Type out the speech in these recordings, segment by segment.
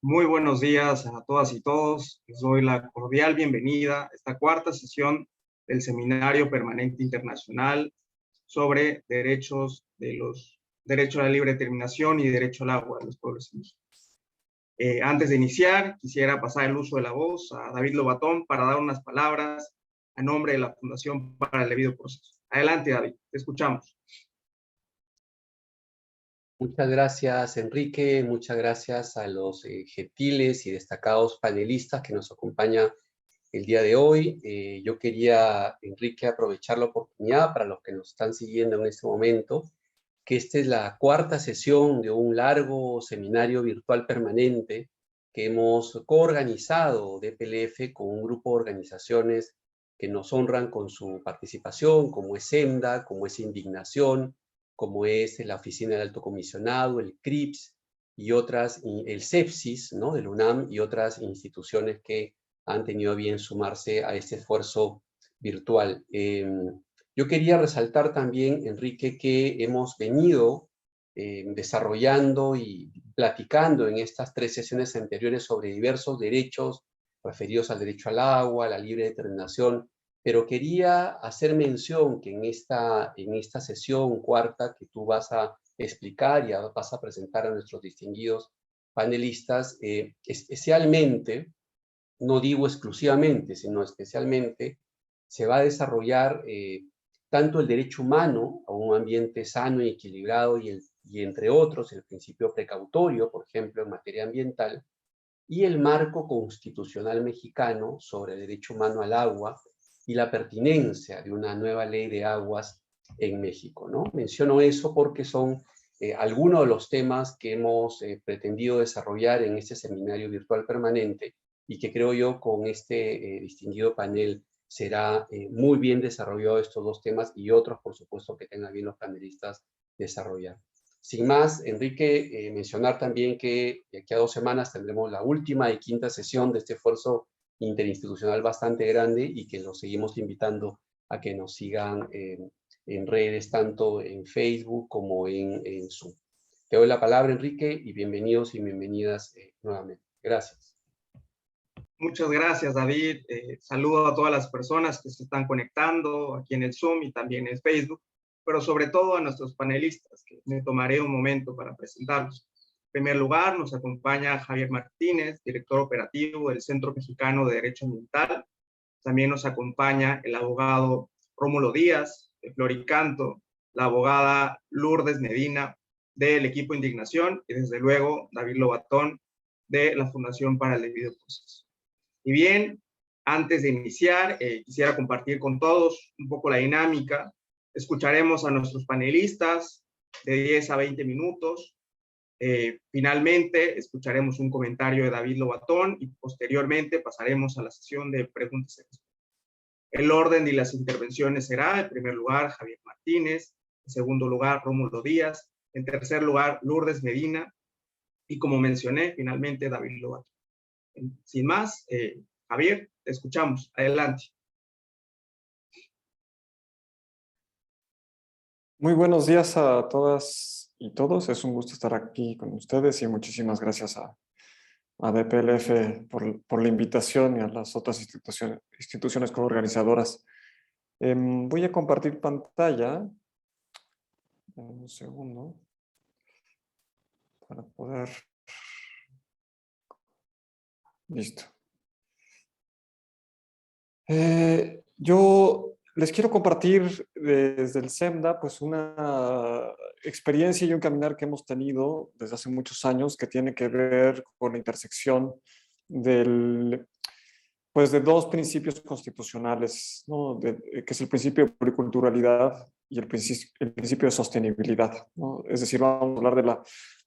Muy buenos días a todas y todos. Les doy la cordial bienvenida a esta cuarta sesión del Seminario Permanente Internacional sobre derecho a la libre determinación y derecho al agua de los pueblos indígenas. Antes de iniciar, quisiera pasar el uso de la voz a David Lobatón para dar unas palabras a nombre de la Fundación para el Debido Proceso. Adelante, David, te escuchamos. Muchas gracias, Enrique. Muchas gracias a los gentiles y destacados panelistas que nos acompañan el día de hoy. Yo quería, Enrique, aprovechar la oportunidad para los que nos están siguiendo en este momento, que esta es la cuarta sesión de un largo seminario virtual permanente que hemos coorganizado DPLF con un grupo de organizaciones que nos honran con su participación, como es SEMDA, como es Indignación, como es la Oficina del Alto Comisionado, el CRIPS y otras, el CEPSIS, ¿no?, del UNAM, y otras instituciones que han tenido bien sumarse a este esfuerzo virtual. Yo quería resaltar también, Enrique, que hemos venido desarrollando y platicando en estas 3 sesiones anteriores sobre diversos derechos referidos al derecho al agua, a la libre determinación, pero quería hacer mención que en esta sesión cuarta que tú vas a explicar y vas a presentar a nuestros distinguidos panelistas, especialmente, no digo exclusivamente, sino especialmente, se va a desarrollar tanto el derecho humano a un ambiente sano y equilibrado y entre otros el principio precautorio, por ejemplo, en materia ambiental, y el marco constitucional mexicano sobre el derecho humano al agua y la pertinencia de una nueva ley de aguas en México, ¿no? Menciono eso porque son algunos de los temas que hemos pretendido desarrollar en este seminario virtual permanente y que creo yo con este distinguido panel será muy bien desarrollado estos 2 temas y otros, por supuesto, que tengan bien los panelistas desarrollar. Sin más, Enrique, mencionar también que de aquí a 2 semanas tendremos la última y quinta sesión de este esfuerzo interinstitucional bastante grande y que los seguimos invitando a que nos sigan en redes, tanto en Facebook como en Zoom. Te doy la palabra, Enrique, y bienvenidos y bienvenidas nuevamente. Gracias. Muchas gracias, David. Saludo a todas las personas que se están conectando aquí en el Zoom y también en Facebook, pero sobre todo a nuestros panelistas, que me tomaré un momento para presentarlos. En primer lugar, nos acompaña Javier Martínez, director operativo del Centro Mexicano de Derecho Ambiental. También nos acompaña el abogado Rómulo Díaz, de Floricanto, la abogada Lourdes Medina, del equipo Indignación, y desde luego David Lobatón, de la Fundación para el Debido Proceso. Y bien, antes de iniciar, quisiera compartir con todos un poco la dinámica. Escucharemos a nuestros panelistas de 10 a 20 minutos. Finalmente, escucharemos un comentario de David Lobatón y posteriormente pasaremos a la sesión de preguntas y respuestas. El orden de las intervenciones será, en primer lugar, Javier Martínez, en segundo lugar, Rómulo Díaz, en tercer lugar, Lourdes Medina, y como mencioné, finalmente, David Lobatón. Sin más, Javier, te escuchamos. Adelante. Muy buenos días a todas y todos. Es un gusto estar aquí con ustedes y muchísimas gracias a DPLF por la invitación y a las otras instituciones coorganizadoras. Voy a compartir pantalla. Un segundo. Para poder... Listo. Yo les quiero compartir desde el SEMDA pues una experiencia y un caminar que hemos tenido desde hace muchos años que tiene que ver con la intersección de 2 principios constitucionales, ¿no? Que es el principio de pluriculturalidad y el principio de sostenibilidad, ¿no? Es decir, vamos a hablar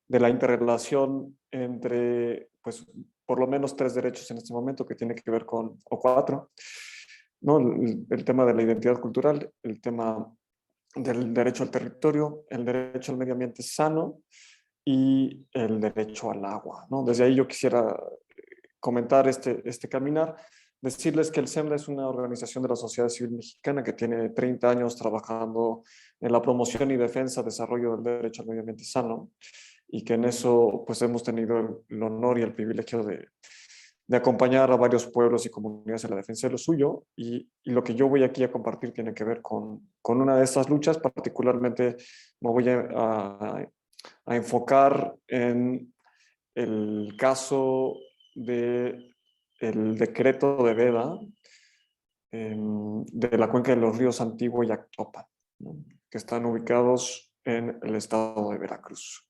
de la interrelación entre, pues, por lo menos 3 derechos en este momento que tiene que ver con, o 4, ¿no? El tema de la identidad cultural, el tema del derecho al territorio, el derecho al medio ambiente sano y el derecho al agua, ¿no? Desde ahí yo quisiera comentar este caminar, decirles que el SEMDA es una organización de la sociedad civil mexicana que tiene 30 años trabajando en la promoción y defensa, desarrollo del derecho al medio ambiente sano. y que en eso pues hemos tenido el honor y el privilegio de acompañar a varios pueblos y comunidades en la defensa de lo suyo, y lo que yo voy aquí a compartir tiene que ver con una de estas luchas. Particularmente me voy a enfocar en el caso del decreto de veda de la cuenca de los ríos Antiguo y Actopan, ¿no?, que están ubicados en el estado de Veracruz.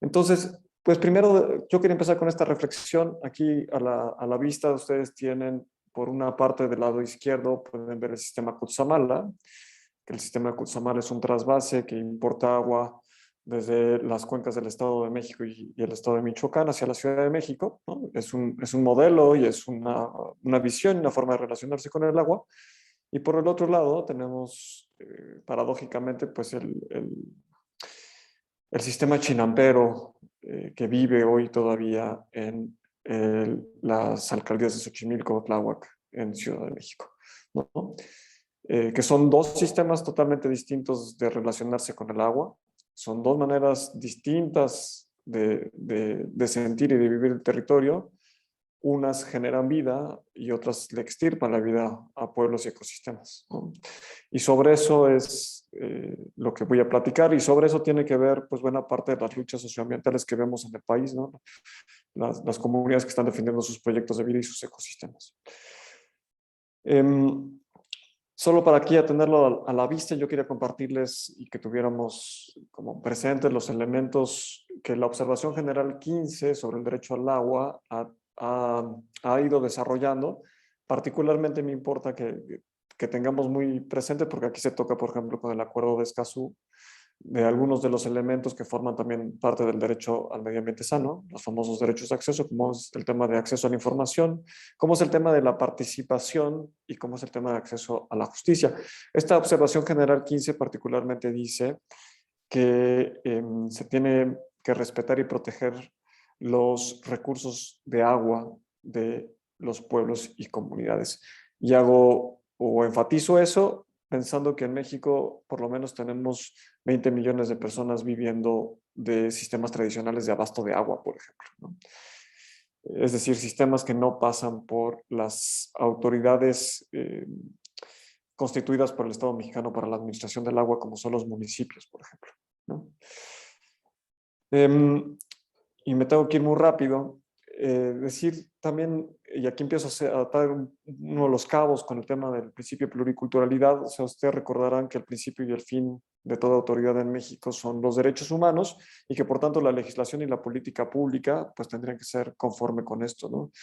Entonces, pues primero yo quería empezar con esta reflexión. Aquí a la vista ustedes tienen, por una parte del lado izquierdo, pueden ver el sistema Cutzamala, que el sistema de Cutzamala es un trasvase que importa agua desde las cuencas del Estado de México y el Estado de Michoacán hacia la Ciudad de México, ¿no? Es un modelo y es una visión, una forma de relacionarse con el agua. Y por el otro lado tenemos, paradójicamente, pues el sistema chinampero que vive hoy todavía en las alcaldías de Xochimilco, Tláhuac, en Ciudad de México, ¿no? Que son dos sistemas totalmente distintos de relacionarse con el agua. Son dos maneras distintas de sentir y de vivir el territorio. Unas generan vida y otras le extirpan la vida a pueblos y ecosistemas, ¿no? Y sobre eso es lo que voy a platicar, y sobre eso tiene que ver pues buena parte de las luchas socioambientales que vemos en el país, ¿no? Las comunidades que están defendiendo sus proyectos de vida y sus ecosistemas. Solo para aquí tenerlo a la vista, yo quería compartirles y que tuviéramos como presentes los elementos que la observación general 15 sobre el derecho al agua ha ido desarrollando. Particularmente me importa que tengamos muy presente, porque aquí se toca, por ejemplo, con el Acuerdo de Escazú, de algunos de los elementos que forman también parte del derecho al medio ambiente sano, los famosos derechos de acceso, como es el tema de acceso a la información, como es el tema de la participación y como es el tema de acceso a la justicia. Esta observación general 15 particularmente dice que se tiene que respetar y proteger los recursos de agua de los pueblos y comunidades. Y hago o enfatizo eso pensando que en México por lo menos tenemos 20 millones de personas viviendo de sistemas tradicionales de abasto de agua, por ejemplo, ¿no? Es decir, sistemas que no pasan por las autoridades constituidas por el Estado mexicano para la administración del agua, como son los municipios, por ejemplo, ¿no? Y me tengo que ir muy rápido. Decir también, y aquí empiezo a atar uno de los cabos con el tema del principio de pluriculturalidad. O sea, ustedes recordarán que el principio y el fin de toda autoridad en México son los derechos humanos, y que por tanto la legislación y la política pública pues tendrían que ser conforme con esto, ¿no?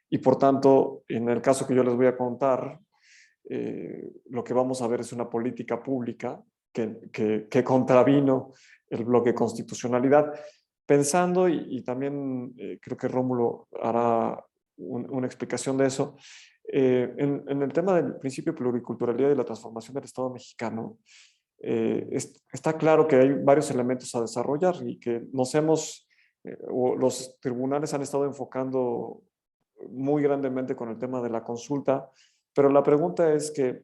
Y por tanto, en el caso que yo les voy a contar, lo que vamos a ver es una política pública que contravino el bloque constitucionalidad. Pensando, y también creo que Rómulo hará una explicación de eso, en el tema del principio de pluriculturalidad y la transformación del Estado mexicano, está claro que hay varios elementos a desarrollar y que o los tribunales han estado enfocando muy grandemente con el tema de la consulta, pero la pregunta es que,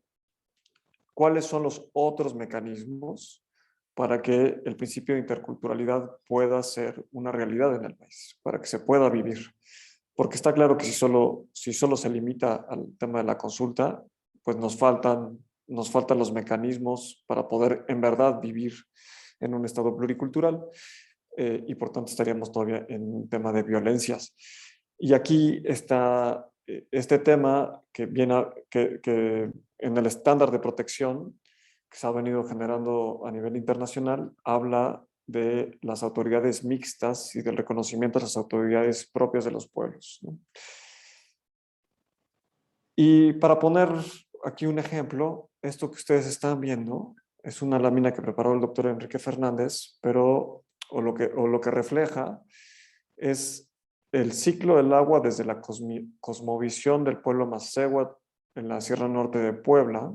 ¿cuáles son los otros mecanismos para que el principio de interculturalidad pueda ser una realidad en el país, para que se pueda vivir? Porque está claro que si solo se limita al tema de la consulta, pues nos faltan los mecanismos para poder en verdad vivir en un estado pluricultural, y por tanto estaríamos todavía en un tema de violencias. Y aquí está este tema que viene que en el estándar de protección que se ha venido generando a nivel internacional, habla de las autoridades mixtas y del reconocimiento de las autoridades propias de los pueblos, ¿no? Y para poner aquí un ejemplo, esto que ustedes están viendo es una lámina que preparó el doctor Enrique Fernández, pero lo que refleja es el ciclo del agua desde la cosmovisión del pueblo Mazahuat en la Sierra Norte de Puebla,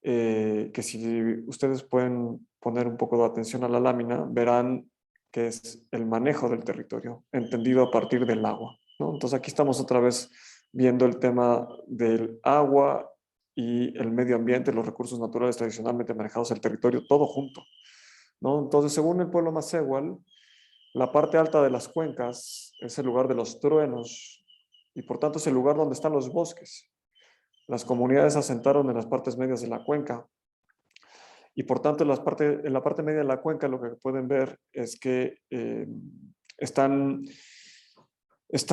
que si ustedes pueden poner un poco de atención a la lámina, verán que es el manejo del territorio, entendido a partir del agua, ¿no? Entonces aquí estamos otra vez viendo el tema del agua y el medio ambiente, los recursos naturales tradicionalmente manejados del territorio, todo junto, ¿no? Entonces, según el pueblo Mazahuat, La parte alta de las cuencas es el lugar de los truenos y por tanto es el lugar donde están los bosques. Las comunidades se asentaron en las partes medias de la cuenca y por tanto en la parte media de la cuenca lo que pueden ver es que están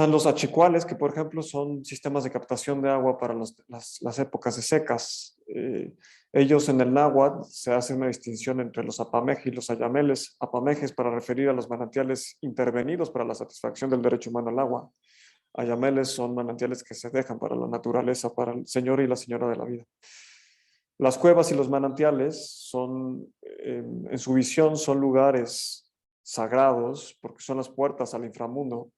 los achicuales, que por ejemplo son sistemas de captación de agua para las épocas de secas. Ellos en el náhuatl se hace una distinción entre los apamejes y los ayameles. Apamejes para referir a los manantiales intervenidos para la satisfacción del derecho humano al agua. Ayameles son manantiales que se dejan para la naturaleza, para el señor y la señora de la vida. Las cuevas y los manantiales son, en su visión, son lugares sagrados porque son las puertas al inframundo,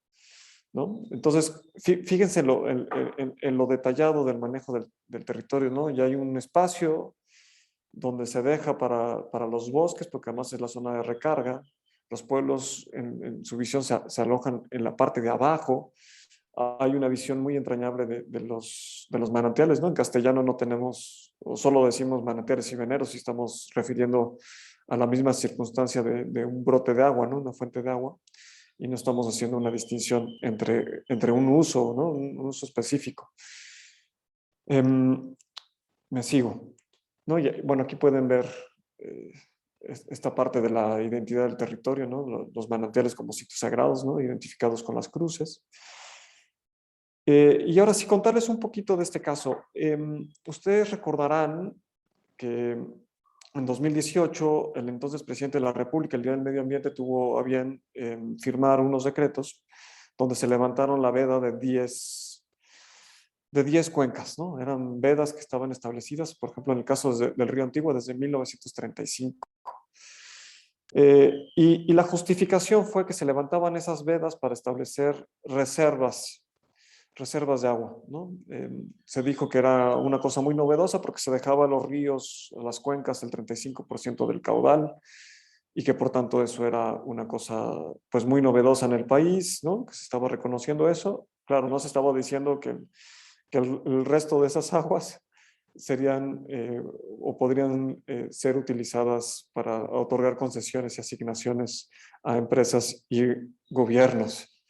¿no? Entonces, fíjense en lo detallado del manejo del territorio, ¿no? Ya hay un espacio donde se deja para los bosques, porque además es la zona de recarga. Los pueblos, en su visión, se alojan en la parte de abajo. Hay una visión muy entrañable de los manantiales, ¿no? En castellano no tenemos, o solo decimos manantiales y veneros y estamos refiriendo a la misma circunstancia de un brote de agua, ¿no? Una fuente de agua, y no estamos haciendo una distinción entre un uso, ¿no? Un uso específico. Me sigo, ¿no? Y, bueno, aquí pueden ver esta parte de la identidad del territorio, ¿no? Los manantiales como sitios sagrados, ¿no? Identificados con las cruces. Y ahora sí, contarles un poquito de este caso. Ustedes recordarán que en 2018 el entonces presidente de la República, el Día del Medio Ambiente, tuvo a bien firmar unos decretos donde se levantaron la veda de 10 cuencas, ¿no? Eran vedas que estaban establecidas, por ejemplo, en el caso del Río Antiguo, desde 1935. Y la justificación fue que se levantaban esas vedas para establecer reservas de agua, ¿no? Se dijo que era una cosa muy novedosa porque se dejaba a los ríos, a las cuencas, el 35% del caudal y que por tanto eso era una cosa pues muy novedosa en el país, ¿no? Que se estaba reconociendo eso. Claro, no se estaba diciendo que el resto de esas aguas serían o podrían ser utilizadas para otorgar concesiones y asignaciones a empresas y gobiernos.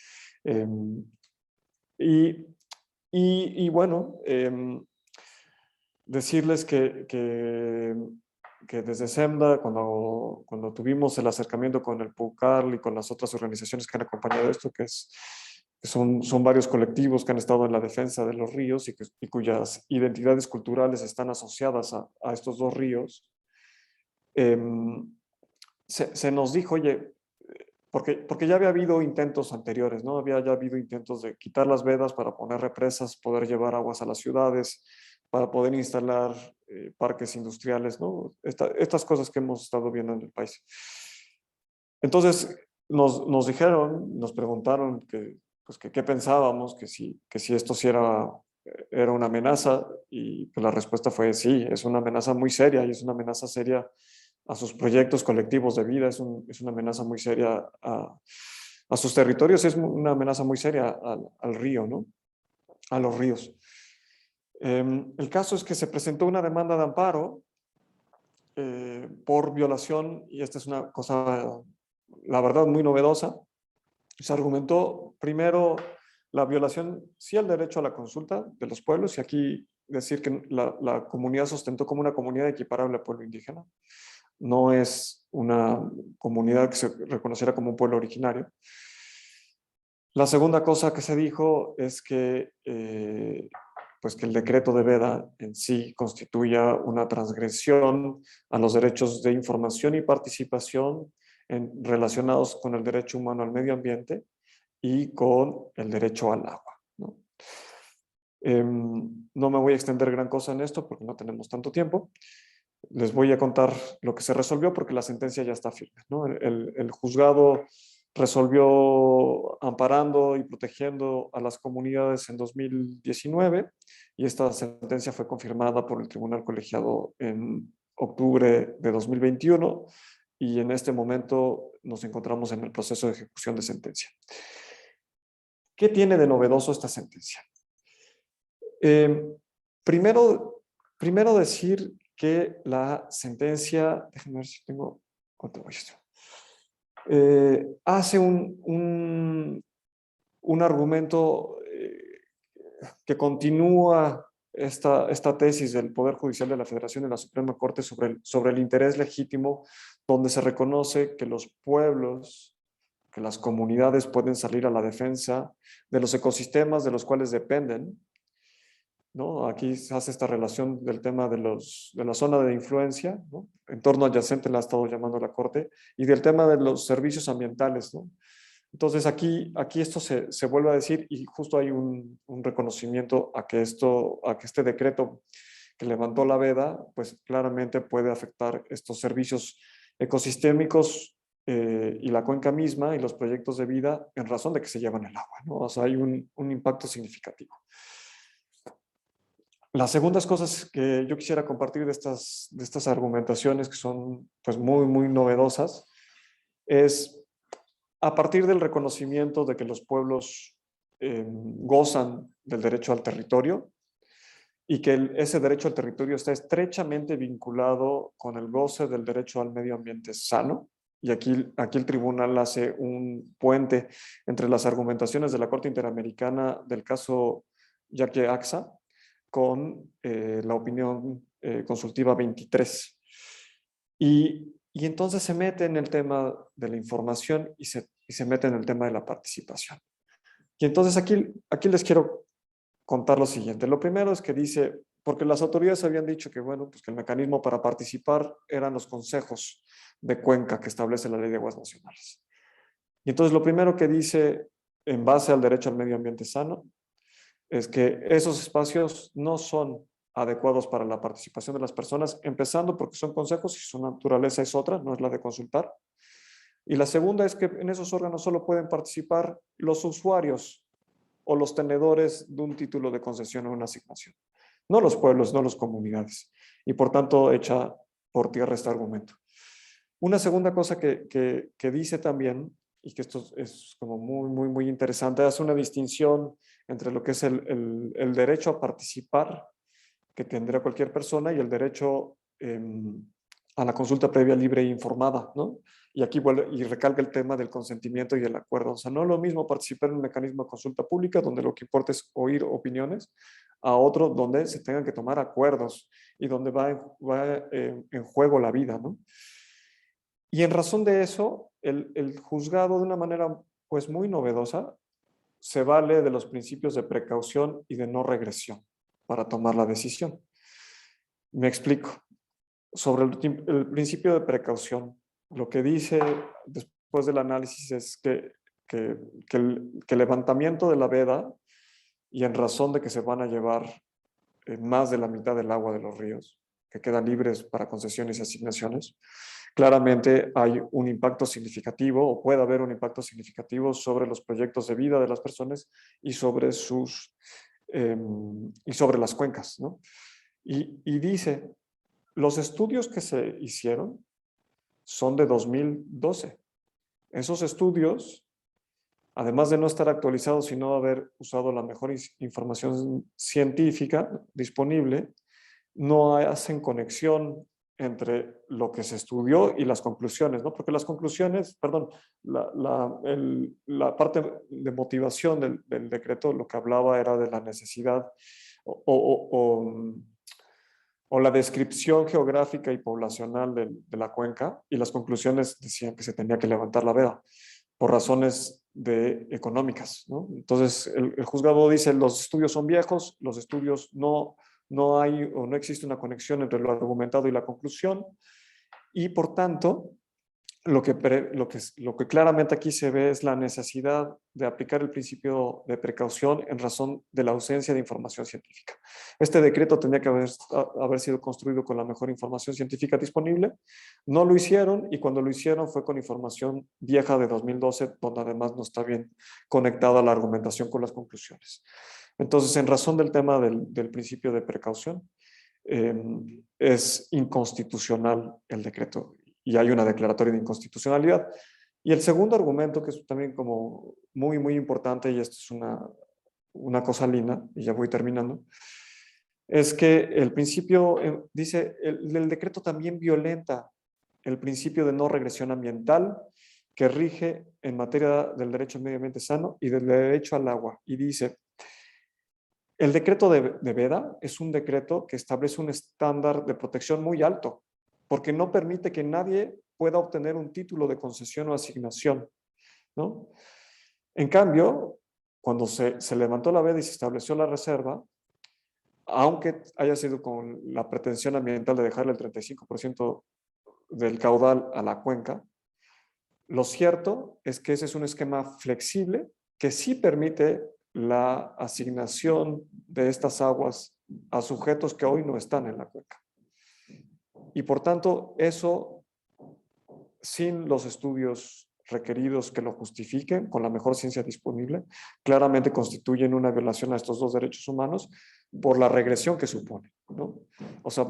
Y bueno, decirles que desde SEMDA, cuando tuvimos el acercamiento con el PUCAL y con las otras organizaciones que han acompañado esto, que son varios colectivos que han estado en la defensa de los ríos y cuyas identidades culturales están asociadas a estos dos ríos, se nos dijo, oye, porque ya había habido intentos anteriores, ¿no? Había ya habido intentos de quitar las vedas para poner represas, poder llevar aguas a las ciudades, para poder instalar parques industriales, ¿no? Estas cosas que hemos estado viendo en el país. Entonces, nos dijeron, nos preguntaron qué pensábamos, que si esto sí era una amenaza, y pues la respuesta fue sí, es una amenaza muy seria, y es una amenaza seria a sus proyectos colectivos de vida, es una amenaza muy seria a sus territorios, es una amenaza muy seria al río, ¿no? A los ríos. El caso es que se presentó una demanda de amparo por violación, y esta es una cosa, la verdad, muy novedosa. Se argumentó primero la violación, sí, al derecho a la consulta de los pueblos, y aquí decir que la comunidad sustentó como una comunidad equiparable al pueblo indígena. No es una comunidad que se reconociera como un pueblo originario. La segunda cosa que se dijo es que, pues que el decreto de veda en sí constituya una transgresión a los derechos de información y participación relacionados con el derecho humano al medio ambiente y con el derecho al agua, ¿no? No me voy a extender gran cosa en esto porque no tenemos tanto tiempo. Les voy a contar lo que se resolvió porque la sentencia ya está firme, ¿no? El juzgado resolvió amparando y protegiendo a las comunidades en 2019 y esta sentencia fue confirmada por el Tribunal Colegiado en octubre de 2021 y en este momento nos encontramos en el proceso de ejecución de sentencia. ¿Qué tiene de novedoso esta sentencia? Primero decir que la sentencia, déjenme ver si tengo otro esto. hace un argumento que continúa esta tesis del Poder Judicial de la Federación y la Suprema Corte sobre el interés legítimo, donde se reconoce que los pueblos, que las comunidades pueden salir a la defensa de los ecosistemas de los cuales dependen, ¿no? Aquí se hace esta relación del tema de la zona de influencia, ¿no? Entorno adyacente la ha estado llamando la Corte, y del tema de los servicios ambientales, ¿no? Entonces aquí esto se vuelve a decir, y justo hay un reconocimiento a que este decreto que levantó la veda, pues claramente puede afectar estos servicios ecosistémicos y la cuenca misma y los proyectos de vida en razón de que se llevan el agua, ¿no? O sea, hay un impacto significativo. Las segundas cosas que yo quisiera compartir de estas argumentaciones que son pues muy, muy novedosas es a partir del reconocimiento de que los pueblos gozan del derecho al territorio y que ese derecho al territorio está estrechamente vinculado con el goce del derecho al medio ambiente sano. Y aquí el tribunal hace un puente entre las argumentaciones de la Corte Interamericana del caso Yaque Axa con la opinión consultiva 23. Y entonces se mete en el tema de la información y se mete en el tema de la participación. Y entonces aquí les quiero contar lo siguiente. Lo primero es que dice, porque las autoridades habían dicho que, bueno, pues que el mecanismo para participar eran los consejos de cuenca que establece la Ley de Aguas Nacionales. Y entonces lo primero que dice, en base al derecho al medio ambiente sano, es que esos espacios no son adecuados para la participación de las personas, empezando porque son consejos y su naturaleza es otra, no es la de consultar. Y la segunda es que en esos órganos solo pueden participar los usuarios o los tenedores de un título de concesión o una asignación, no los pueblos, no las comunidades. Y por tanto echa por tierra este argumento. Una segunda cosa que dice también, y que esto es como muy, muy, muy interesante, hace una distinción entre lo que es el derecho a participar que tendrá cualquier persona y el derecho a la consulta previa, libre e informada, ¿no? Y aquí vuelve y recalca el tema del consentimiento y el acuerdo. O sea, no es lo mismo participar en un mecanismo de consulta pública donde lo que importa es oír opiniones, a otro donde se tengan que tomar acuerdos y donde va en juego la vida, ¿no? Y en razón de eso, el juzgado de una manera pues muy novedosa se vale de los principios de precaución y de no regresión para tomar la decisión. Me explico. Sobre el principio de precaución, lo que dice después del análisis es que el levantamiento de la veda y en razón de que se van a llevar más de la mitad del agua de los ríos, que quedan libres para concesiones y asignaciones, claramente hay un impacto significativo o puede haber un impacto significativo sobre los proyectos de vida de las personas y sobre las cuencas, ¿no? Y dice, los estudios que se hicieron son de 2012. Esos estudios, además de no estar actualizados y no haber usado la mejor información científica disponible, no hacen conexión entre lo que se estudió y las conclusiones, ¿no? Porque las conclusiones, perdón, la parte de motivación del decreto lo que hablaba era de la necesidad o la descripción geográfica y poblacional de la cuenca, y las conclusiones decían que se tenía que levantar la veda por razones económicas, ¿no? Entonces el juzgado dice los estudios son viejos, los estudios no hay o no existe una conexión entre lo argumentado y la conclusión, y por tanto lo que claramente aquí se ve es la necesidad de aplicar el principio de precaución en razón de la ausencia de información científica. Este decreto tendría que haber sido construido con la mejor información científica disponible. No lo hicieron, y cuando lo hicieron fue con información vieja de 2012, donde además no está bien conectada la argumentación con las conclusiones. Entonces, en razón del tema del principio de precaución, es inconstitucional el decreto y hay una declaratoria de inconstitucionalidad. Y el segundo argumento, que es también como muy, muy importante, y esto es una cosa linda, y ya voy terminando, es que el principio, dice, el decreto también violenta el principio de no regresión ambiental que rige en materia del derecho al medio ambiente sano y del derecho al agua. Y dice, el decreto de Veda es un decreto que establece un estándar de protección muy alto, porque no permite que nadie pueda obtener un título de concesión o asignación, ¿no? En cambio, cuando se levantó la veda y se estableció la reserva, aunque haya sido con la pretensión ambiental de dejarle el 35% del caudal a la cuenca, lo cierto es que ese es un esquema flexible que sí permite la asignación de estas aguas a sujetos que hoy no están en la cuenca. Y por tanto, eso, sin los estudios requeridos que lo justifiquen, con la mejor ciencia disponible, claramente constituyen una violación a estos dos derechos humanos por la regresión que supone, ¿no? O sea,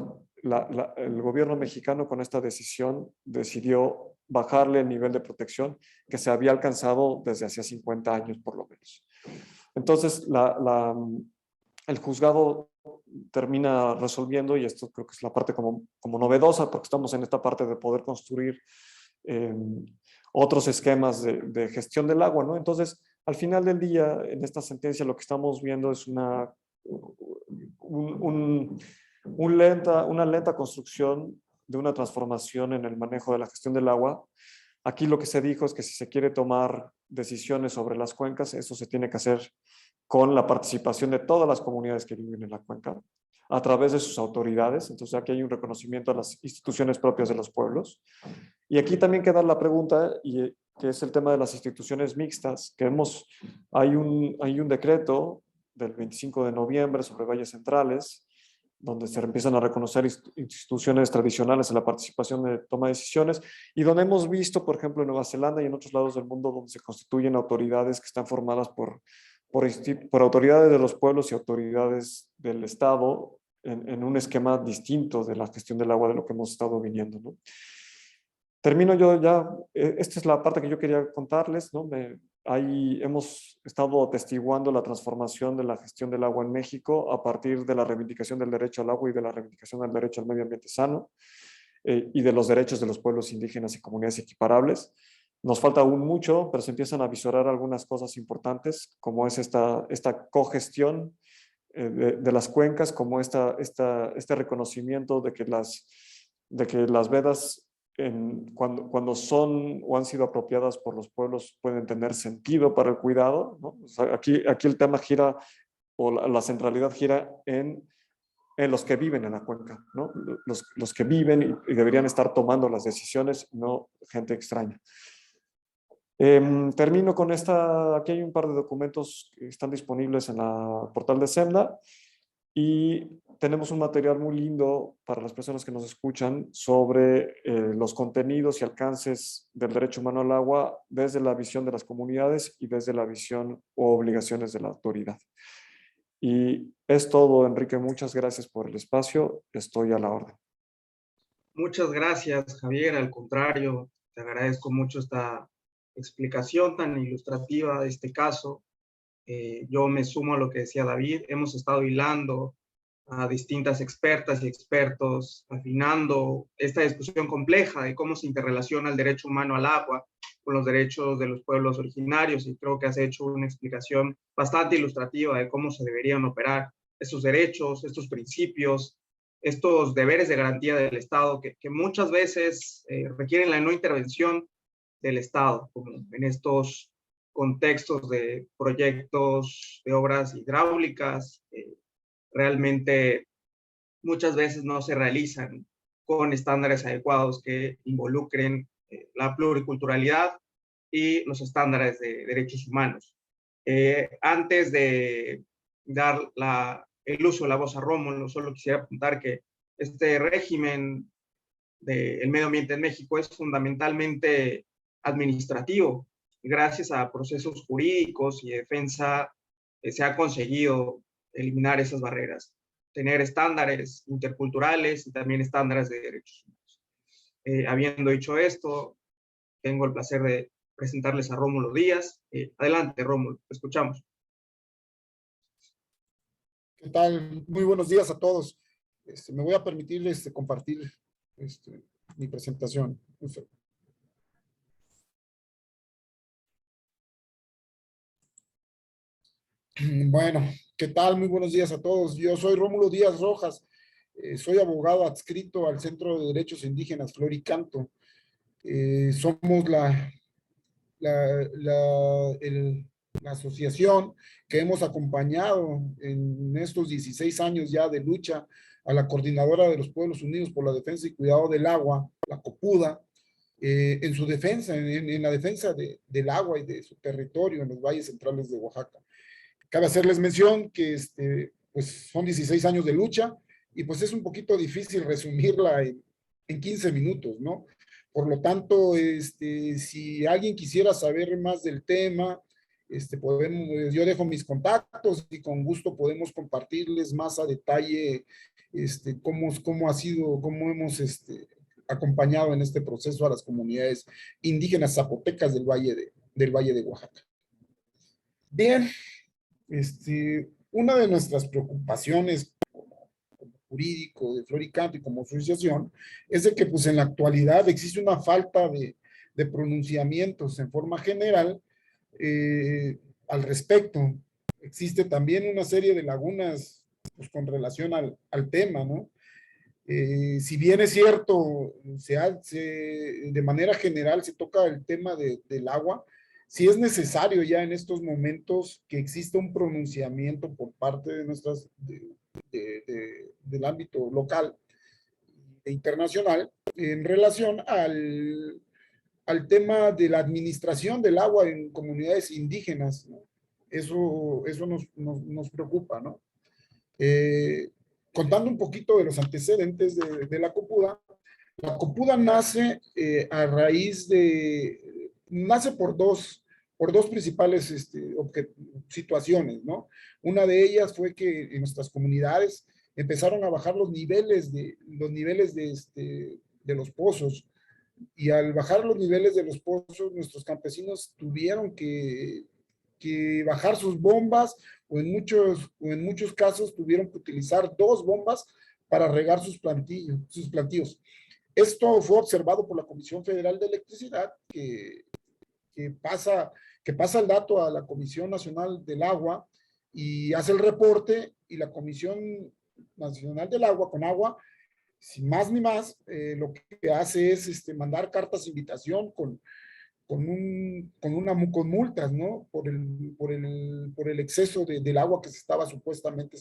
el gobierno mexicano con esta decisión decidió bajarle el nivel de protección que se había alcanzado desde hacía 50 años por lo menos. Entonces, el juzgado termina resolviendo, y esto creo que es la parte como novedosa, porque estamos en esta parte de poder construir otros esquemas de gestión del agua, ¿no? Entonces, al final del día, en esta sentencia lo que estamos viendo es una lenta construcción de una transformación en el manejo de la gestión del agua. Aquí lo que se dijo es que si se quiere tomar decisiones sobre las cuencas, eso se tiene que hacer con la participación de todas las comunidades que viven en la cuenca, a través de sus autoridades. Entonces aquí hay un reconocimiento a las instituciones propias de los pueblos. Y aquí también queda la pregunta, que es el tema de las instituciones mixtas, que hay un decreto del 25 de noviembre sobre valles centrales, donde se empiezan a reconocer instituciones tradicionales en la participación de toma de decisiones, y donde hemos visto, por ejemplo, en Nueva Zelanda y en otros lados del mundo, donde se constituyen autoridades que están formadas por autoridades de los pueblos y autoridades del Estado en un esquema distinto de la gestión del agua de lo que hemos estado viniendo, ¿no? Termino yo ya, esta es la parte que yo quería contarles, ¿no? Ahí hemos estado atestiguando la transformación de la gestión del agua en México a partir de la reivindicación del derecho al agua y de la reivindicación del derecho al medio ambiente sano, y de los derechos de los pueblos indígenas y comunidades equiparables. Nos falta aún mucho, pero se empiezan a visorar algunas cosas importantes, como es esta cogestión de las cuencas, como este reconocimiento de que las vedas, cuando son o han sido apropiadas por los pueblos, pueden tener sentido para el cuidado, ¿no? O sea, aquí el tema gira, o la centralidad gira en los que viven en la cuenca, ¿no? Los que viven y deberían estar tomando las decisiones, no gente extraña. Termino con aquí hay un par de documentos que están disponibles en la portal de SEMDA, y tenemos un material muy lindo para las personas que nos escuchan sobre los contenidos y alcances del derecho humano al agua desde la visión de las comunidades y desde la visión o obligaciones de la autoridad. Y es todo, Enrique. Muchas gracias por el espacio. Estoy a la orden. Muchas gracias, Javier. Al contrario, te agradezco mucho esta explicación tan ilustrativa de este caso. Yo me sumo a lo que decía David. Hemos estado hilando a distintas expertas y expertos, afinando esta discusión compleja de cómo se interrelaciona el derecho humano al agua con los derechos de los pueblos originarios, y creo que has hecho una explicación bastante ilustrativa de cómo se deberían operar estos derechos, estos principios, estos deberes de garantía del Estado que muchas veces requieren la no intervención del Estado, como en estos contextos de proyectos de obras hidráulicas. Realmente muchas veces no se realizan con estándares adecuados que involucren la pluriculturalidad y los estándares de derechos humanos. Antes de dar el uso de la voz a Rómulo, solo quisiera apuntar que este régimen del medio ambiente en México es fundamentalmente administrativo. Gracias a procesos jurídicos y defensa se ha conseguido eliminar esas barreras, tener estándares interculturales y también estándares de derechos humanos. Habiendo dicho esto, tengo el placer de presentarles a Rómulo Díaz. Adelante, Rómulo, te escuchamos. ¿Qué tal? Muy buenos días a todos. Me voy a permitir compartir mi presentación. Bueno, ¿qué tal? Muy buenos días a todos. Yo soy Rómulo Díaz Rojas. Soy abogado adscrito al Centro de Derechos Indígenas Flor y Canto. Somos la asociación que hemos acompañado en estos 16 años ya de lucha a la Coordinadora de los Pueblos Unidos por la Defensa y Cuidado del Agua, la COPUDA, en su defensa, en la defensa del agua y de su territorio en los valles centrales de Oaxaca. Cabe hacerles mención que pues son 16 años de lucha y pues es un poquito difícil resumirla en 15 minutos, ¿no? Por lo tanto, si alguien quisiera saber más del tema, yo dejo mis contactos y con gusto podemos compartirles más a detalle cómo hemos acompañado en este proceso a las comunidades indígenas zapotecas del Valle de Oaxaca. Bien, una de nuestras preocupaciones como jurídico de Flor y Canto y como asociación es de que pues en la actualidad existe una falta de pronunciamientos en forma general al respecto. Existe también una serie de lagunas pues, con relación al tema, ¿no? Si bien es cierto, de manera general se toca el tema del agua, sí es necesario ya en estos momentos que exista un pronunciamiento por parte de del ámbito local e internacional en relación al tema de la administración del agua en comunidades indígenas, ¿no? Eso nos preocupa, ¿no? Contando un poquito de los antecedentes de la COPUDA nace a raíz nace por dos principales situaciones, ¿no? Una de ellas fue que en nuestras comunidades empezaron a bajar los niveles de los pozos, y al bajar los niveles de los pozos, nuestros campesinos tuvieron que bajar sus bombas o en muchos casos tuvieron que utilizar 2 bombas para regar sus plantíos. Esto fue observado por la Comisión Federal de Electricidad, que pasa el dato a la Comisión Nacional del Agua y hace el reporte, y la Comisión Nacional del Agua, con agua, sin más ni más, lo que hace es mandar cartas de invitación con multas, ¿no? Por el exceso del agua que se estaba supuestamente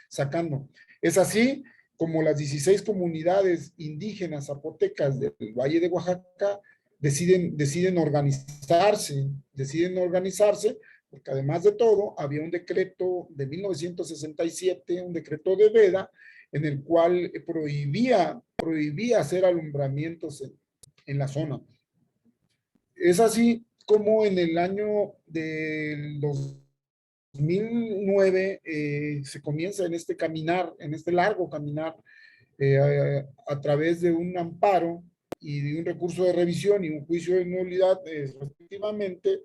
sacando. Es así como las 16 comunidades indígenas zapotecas del Valle de Oaxaca deciden organizarse, porque además de todo, había un decreto de 1967, un decreto de Veda, en el cual prohibía hacer alumbramientos en la zona. Es así como en el año del 2009 se comienza en este largo caminar, a través de un amparo y de un recurso de revisión y un juicio de nulidad, respectivamente,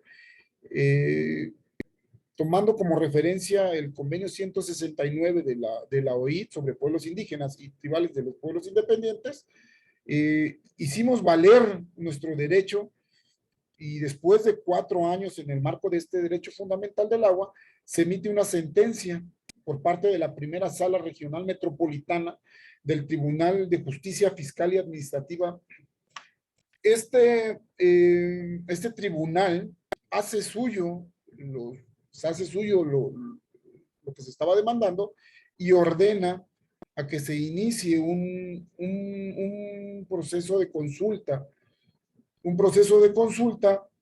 tomando como referencia el convenio 169 de la OIT sobre pueblos indígenas y tribales de los pueblos independientes. Hicimos valer nuestro derecho, y después de 4 años en el marco de este derecho fundamental del agua, se emite una sentencia por parte de la primera sala regional metropolitana del Tribunal de Justicia Fiscal y Administrativa. Este tribunal hace suyo lo que se estaba demandando y ordena a que se inicie un proceso de consulta,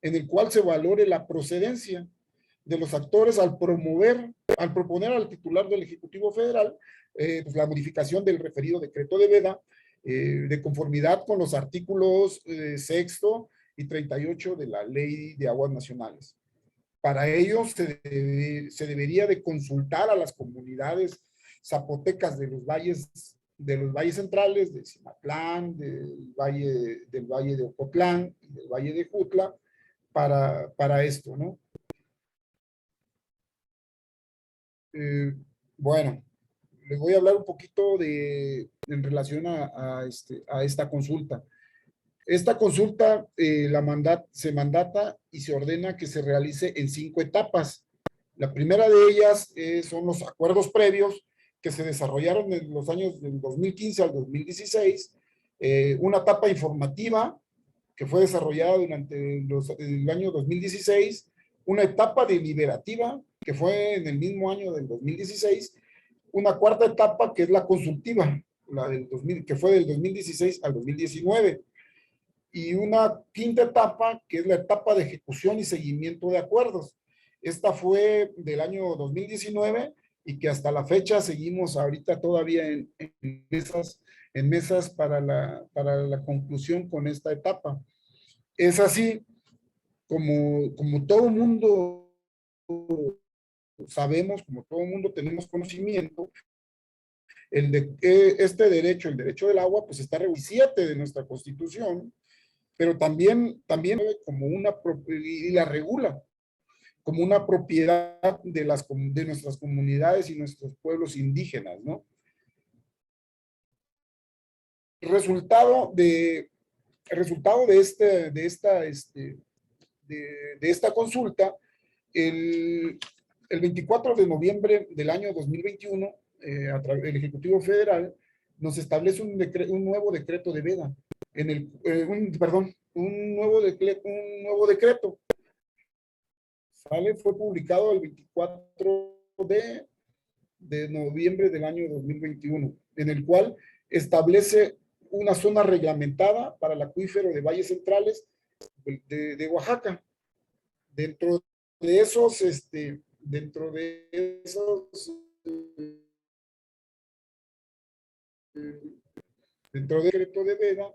en el cual se valore la procedencia de los actores al proponer al titular del Ejecutivo Federal pues la modificación del referido decreto de Veda, de conformidad con los artículos 6 y 38 de la Ley de Aguas Nacionales. Para ello se debería de consultar a las comunidades zapotecas de los valles centrales, de Cimatlán, del valle de Ocotlán y del valle de Jutla, para esto, ¿no? Bueno, les voy a hablar un poquito en relación a esta consulta. Esta consulta se mandata y se ordena que se realice en 5 etapas. La primera de ellas son los acuerdos previos que se desarrollaron en los años del 2015 al 2016, una etapa informativa que fue desarrollada durante el año 2016, una etapa deliberativa que fue en el mismo año del 2016, una cuarta etapa que es la consultiva, la del 2000, que fue del 2016 al 2019, y una quinta etapa que es la etapa de ejecución y seguimiento de acuerdos. Esta fue del año 2019 y que hasta la fecha seguimos ahorita todavía en mesas para la conclusión con esta etapa. Es así como todo mundo sabemos, como todo mundo tenemos conocimiento, este derecho, el derecho del agua, pues está regulado en 7 de nuestra Constitución, pero también como y la regula como una propiedad de nuestras comunidades y nuestros pueblos indígenas, ¿no? Resultado de esta consulta, el 24 de noviembre del año 2021, el Ejecutivo Federal nos establece un nuevo decreto de veda, un nuevo decreto. Fue publicado el 24 de noviembre del año 2021, en el cual establece una zona reglamentada para el acuífero de valles centrales de Oaxaca. Dentro de dentro del decreto de veda,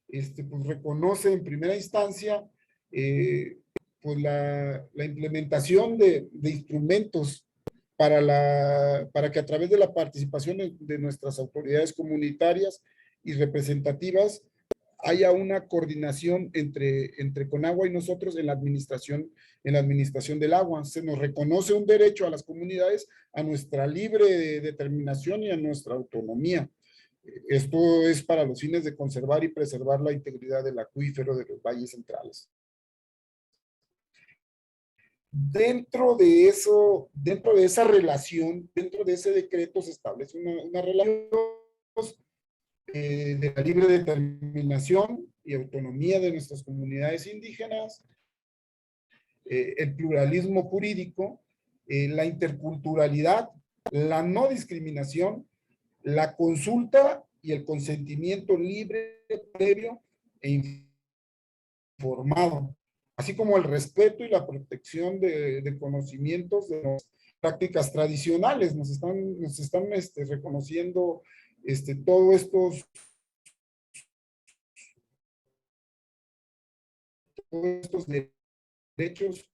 pues reconoce en primera instancia pues la implementación de instrumentos para que a través de la participación de nuestras autoridades comunitarias y representativas haya una coordinación entre Conagua y nosotros en la administración del agua. Se nos reconoce un derecho a las comunidades a nuestra libre determinación y a nuestra autonomía. Esto es para los fines de conservar y preservar la integridad del acuífero de los valles centrales. Dentro de esa relación, dentro de ese decreto se establece una relación de la libre determinación y autonomía de nuestras comunidades indígenas, el pluralismo jurídico, la interculturalidad, la no discriminación, la consulta y el consentimiento libre, previo e informado, así como el respeto y la protección de conocimientos de las prácticas tradicionales. Nos están reconociendo todos estos derechos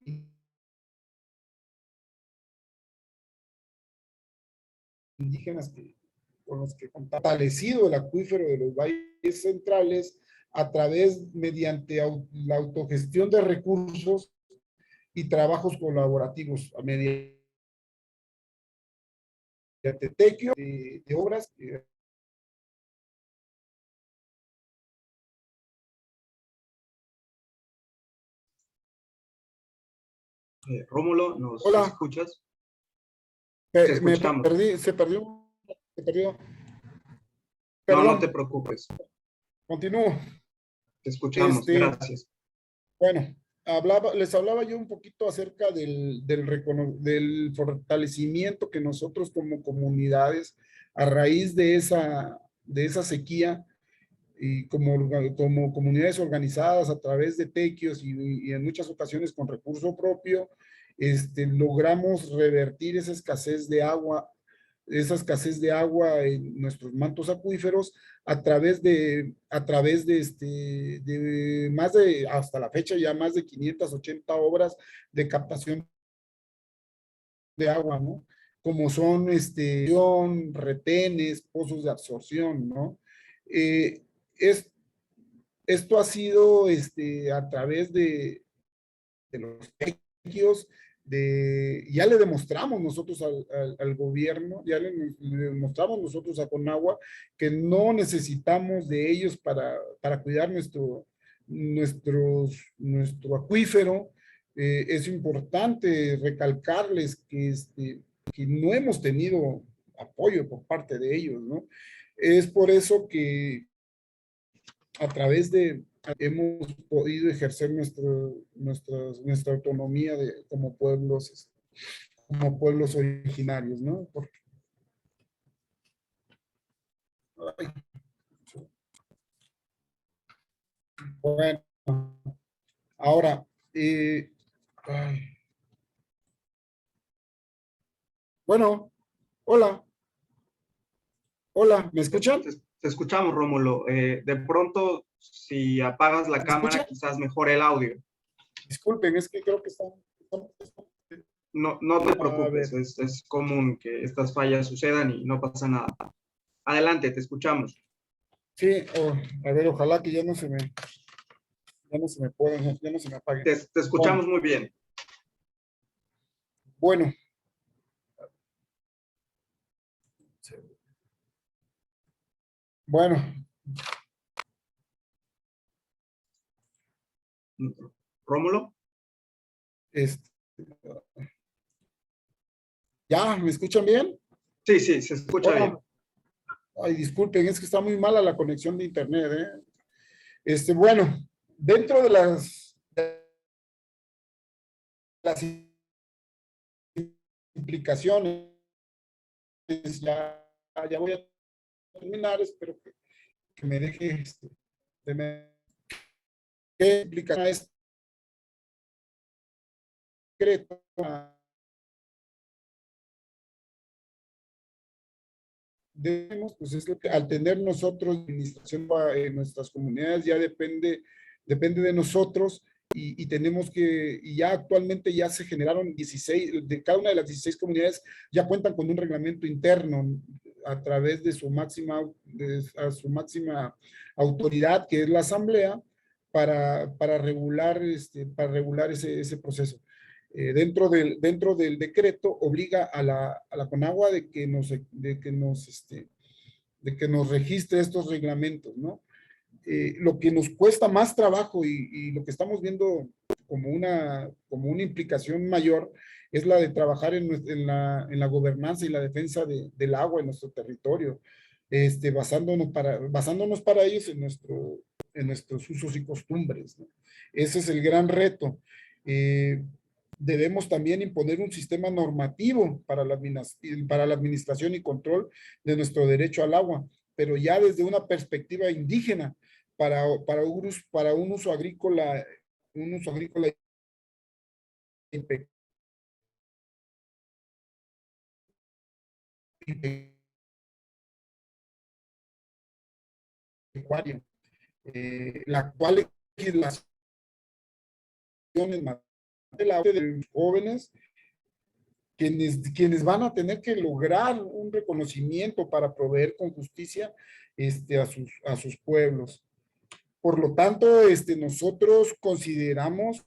indígenas con los que ha fortalecido el acuífero de los valles centrales mediante la autogestión de recursos y trabajos colaborativos mediante tequio de obras Rómulo, ¿nos Hola. escuchas? Te escuchamos. Se perdió. Perdón. No te preocupes. Continúo. Te escuchamos, gracias. Bueno, les hablaba yo un poquito acerca del fortalecimiento que nosotros como comunidades, a raíz de esa sequía, y como comunidades organizadas a través de tequios y en muchas ocasiones con recurso propio, logramos revertir esa escasez de agua en nuestros mantos acuíferos hasta la fecha ya más de 580 obras de captación de agua, ¿no? Como son retenes, pozos de absorción, ¿no? Esto ha sido a través de los tequios, ya le demostramos nosotros al gobierno, ya le demostramos nosotros a Conagua que no necesitamos de ellos para cuidar nuestro acuífero, Es importante recalcarles que no hemos tenido apoyo por parte de ellos, ¿no? Es por eso que a través de hemos podido ejercer nuestra autonomía como pueblos originarios, ¿no? Ay, bueno, ahora, ay, bueno, hola, hola, ¿me escuchan? Te escuchamos, Rómulo. De pronto, si apagas la ¿Me cámara, escuchan? quizás mejore el audio. Disculpen, es que creo que No, no te a preocupes, ver. es común que estas fallas sucedan y no pasa nada. Adelante, te escuchamos. Sí, a ver, ojalá que ya no se me apague. Te Bueno, escuchamos muy bien. bueno. Bueno, Rómulo. este, ¿ya? ¿Me escuchan bien? Sí, sí, se escucha bien. Hola. Ay, disculpen, es que está muy mala la conexión de internet, ¿eh? Bueno, dentro de las implicaciones, ya voy a terminar, espero que me deje, ¿qué implica este decreto? Pues es lo que al tener nosotros administración en nuestras comunidades ya depende de nosotros y tenemos y ya actualmente ya se generaron 16, de cada una de las 16 comunidades ya cuentan con un reglamento interno a través de a su máxima autoridad, que es la asamblea, para regular, ese proceso. Dentro del decreto obliga a la Conagua de que nos registre estos reglamentos, ¿no? Lo que nos cuesta más trabajo y lo que estamos viendo como una implicación mayor es la de trabajar en la gobernanza y la defensa del agua en nuestro territorio, basándonos para ellos en nuestros usos y costumbres, ¿no? Ese es el gran reto. Eh, Debemos también imponer un sistema normativo para la administración y control de nuestro derecho al agua, pero ya desde una perspectiva indígena, para un uso agrícola y pecuario. La actual legislación en materia de los jóvenes, quienes van a tener que lograr un reconocimiento para proveer con justicia a sus pueblos. Por lo tanto, nosotros consideramos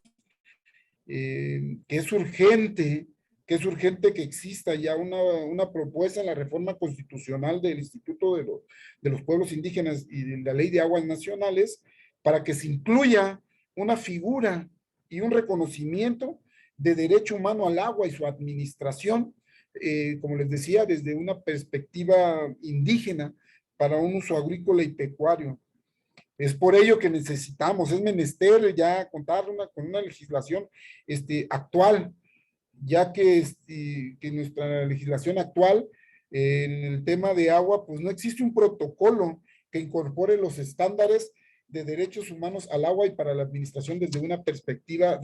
que es urgente que exista ya una propuesta en la reforma constitucional del Instituto de los Pueblos Indígenas y de la Ley de Aguas Nacionales para que se incluya una figura y un reconocimiento de derecho humano al agua y su administración, como les decía, desde una perspectiva indígena para un uso agrícola y pecuario. Es por ello que es menester ya contar con una legislación actual, ya que nuestra legislación actual en el tema de agua, pues no existe un protocolo que incorpore los estándares de derechos humanos al agua y para la administración desde una perspectiva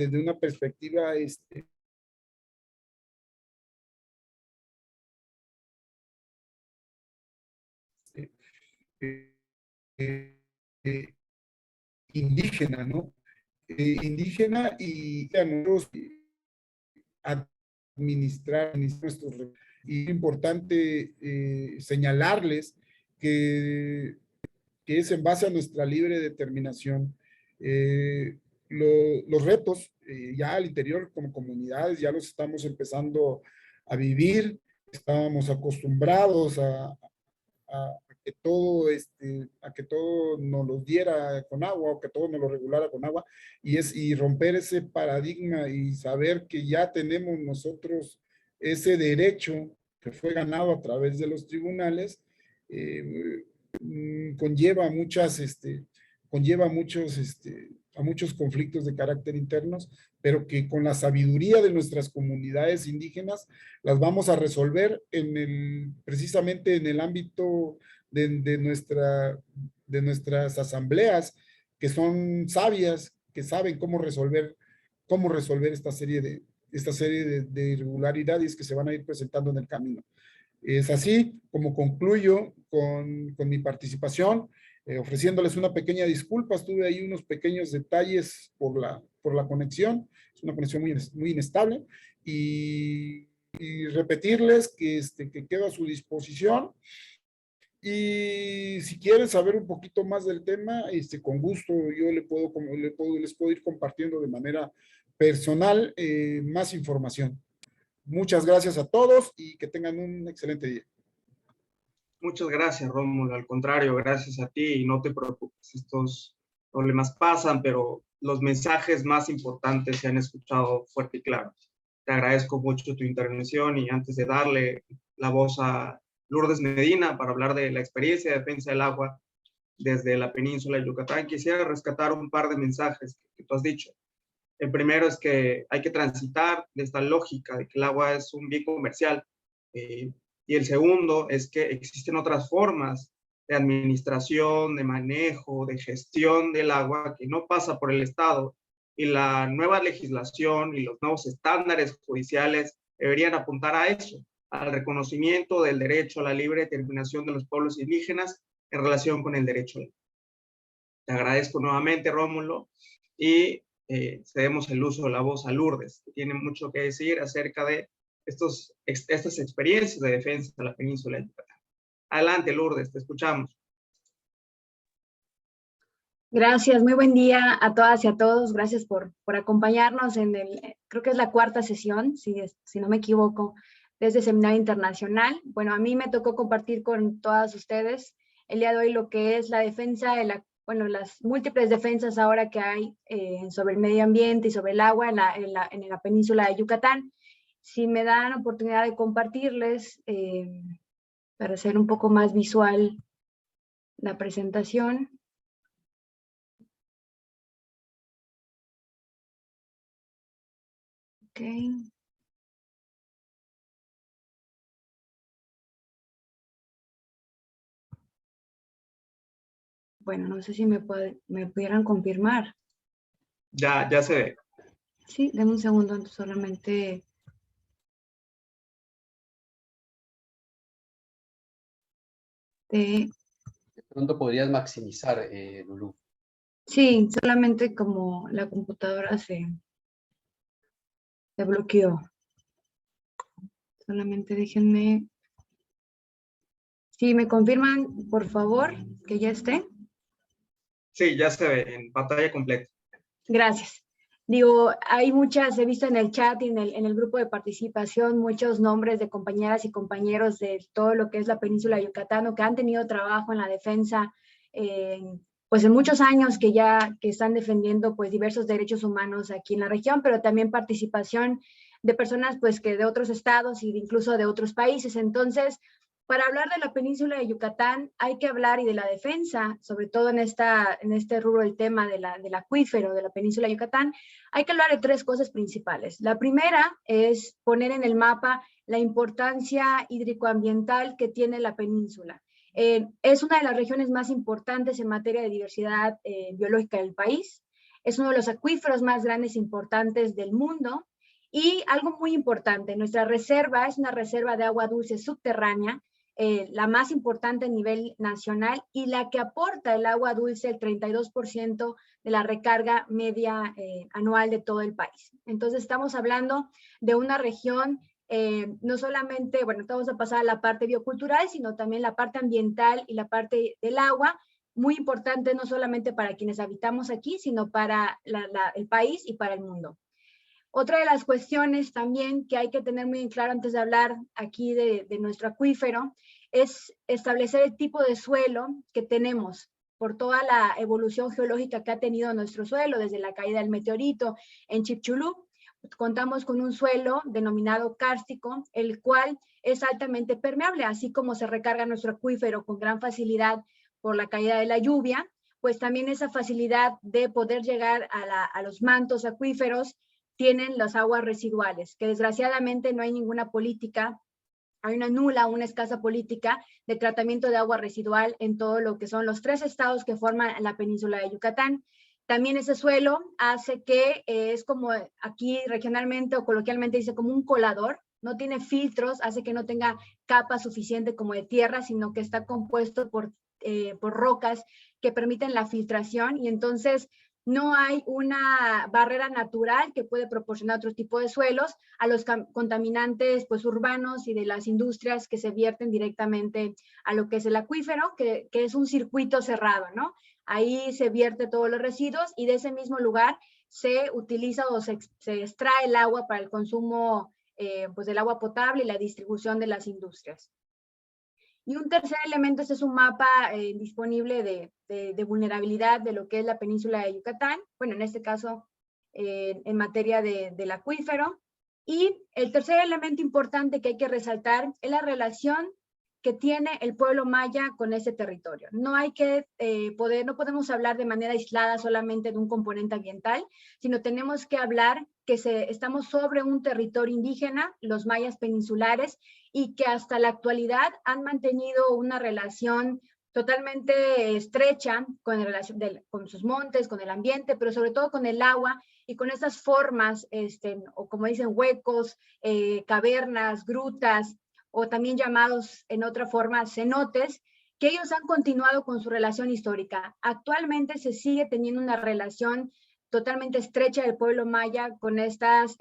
eh, eh, indígena, ¿no? Indígena y a nosotros administrar nuestros recursos. Y es importante señalarles que es en base a nuestra libre determinación. Los retos ya al interior como comunidades ya los estamos empezando a vivir, estábamos acostumbrados a que todo, a que todo nos lo diera con agua o que todo nos lo regulara con agua, y romper ese paradigma y saber que ya tenemos nosotros ese derecho que fue ganado a través de los tribunales, conlleva a muchos conflictos de carácter internos, pero que con la sabiduría de nuestras comunidades indígenas las vamos a resolver precisamente en el ámbito de nuestras asambleas, que son sabias, que saben cómo resolver esta serie de irregularidades que se van a ir presentando en el camino. Es así como concluyo con mi participación, ofreciéndoles una pequeña disculpa. Tuve ahí unos pequeños detalles por la conexión, es una conexión muy inestable, y repetirles que quedo a su disposición. Y si quieren saber un poquito más del tema, con gusto yo les puedo ir compartiendo de manera personal más información. Muchas gracias a todos y que tengan un excelente día. Muchas gracias, Rómulo. Al contrario, gracias a ti y no te preocupes. Estos problemas pasan, pero los mensajes más importantes se han escuchado fuerte y claro. Te agradezco mucho tu intervención y antes de darle la voz a Lourdes Medina para hablar de la experiencia de defensa del agua desde la península de Yucatán, quisiera rescatar un par de mensajes que tú has dicho. El primero es que hay que transitar de esta lógica de que el agua es un bien comercial. Y el segundo es que existen otras formas de administración, de manejo, de gestión del agua que no pasa por el Estado. Y la nueva legislación y los nuevos estándares judiciales deberían apuntar a eso, al reconocimiento del derecho a la libre determinación de los pueblos indígenas en relación con el derecho. Te agradezco nuevamente, Rómulo, y cedemos el uso de la voz a Lourdes, que tiene mucho que decir acerca de estas experiencias de defensa de la península de Yucatán. Adelante, Lourdes, te escuchamos. Gracias, muy buen día a todas y a todos. Gracias por acompañarnos creo que es la cuarta sesión, si no me equivoco, desde Seminario Internacional. Bueno, a mí me tocó compartir con todas ustedes el día de hoy lo que es la defensa de las múltiples defensas ahora que hay sobre el medio ambiente y sobre el agua en la península de Yucatán. Si me dan oportunidad de compartirles, para hacer un poco más visual la presentación. Ok. Bueno, no sé si me pudieran confirmar. Ya se ve. Sí, dame un segundo, solamente. De pronto podrías maximizar, Lulú. Sí, solamente como la computadora se bloqueó. Solamente déjenme. Sí, ¿me confirman, por favor, que ya esté? Sí, ya se ve en pantalla completa. Gracias. Digo, hay muchas, he visto en el chat y en el grupo de participación muchos nombres de compañeras y compañeros de todo lo que es la península de Yucatán, que han tenido trabajo en la defensa, pues en muchos años que están defendiendo pues diversos derechos humanos aquí en la región, pero también participación de personas pues que de otros estados y incluso de otros países. Entonces, para hablar de la península de Yucatán hay que hablar y de la defensa, sobre todo en este rubro del tema del acuífero de la península de Yucatán, hay que hablar de tres cosas principales. La primera es poner en el mapa la importancia hídrico-ambiental que tiene la península. Es una de las regiones más importantes en materia de diversidad biológica del país, es uno de los acuíferos más grandes e importantes del mundo, y algo muy importante, nuestra reserva es una reserva de agua dulce subterránea, la más importante a nivel nacional y la que aporta el agua dulce el 32% de la recarga media anual de todo el país. Entonces estamos hablando de una región, no solamente, bueno, vamos a pasar a la parte biocultural, sino también la parte ambiental y la parte del agua, muy importante no solamente para quienes habitamos aquí, sino para el país y para el mundo. Otra de las cuestiones también que hay que tener muy en claro antes de hablar aquí de nuestro acuífero es establecer el tipo de suelo que tenemos por toda la evolución geológica que ha tenido nuestro suelo, desde la caída del meteorito en Chicxulub. Contamos con un suelo denominado kárstico, el cual es altamente permeable, así como se recarga nuestro acuífero con gran facilidad por la caída de la lluvia, pues también esa facilidad de poder llegar a los mantos acuíferos tienen las aguas residuales, que desgraciadamente no hay ninguna política, hay una nula, una escasa política de tratamiento de agua residual en todo lo que son los 3 estados que forman la península de Yucatán. También ese suelo hace que es como aquí regionalmente o coloquialmente dice como un colador, no tiene filtros, hace que no tenga capa suficiente como de tierra, sino que está compuesto por rocas que permiten la filtración, y entonces no hay una barrera natural que puede proporcionar otro tipo de suelos a los contaminantes pues, urbanos y de las industrias que se vierten directamente a lo que es el acuífero, que es un circuito cerrado, ¿no? Ahí se vierte todos los residuos y de ese mismo lugar se utiliza o se extrae el agua para el consumo pues del agua potable y la distribución de las industrias. Y un tercer elemento, este es un mapa disponible de vulnerabilidad de lo que es la península de Yucatán, bueno, en este caso en materia del acuífero. Y el tercer elemento importante que hay que resaltar es la relación que tiene el pueblo maya con ese territorio. No hay que no podemos hablar de manera aislada solamente de un componente ambiental, sino tenemos que hablar que estamos sobre un territorio indígena, los mayas peninsulares, y que hasta la actualidad han mantenido una relación totalmente estrecha con sus montes, con el ambiente, pero sobre todo con el agua y con esas formas, o como dicen, huecos, cavernas, grutas, o también llamados en otra forma cenotes, que ellos han continuado con su relación histórica. Actualmente se sigue teniendo una relación totalmente estrecha del pueblo maya con estas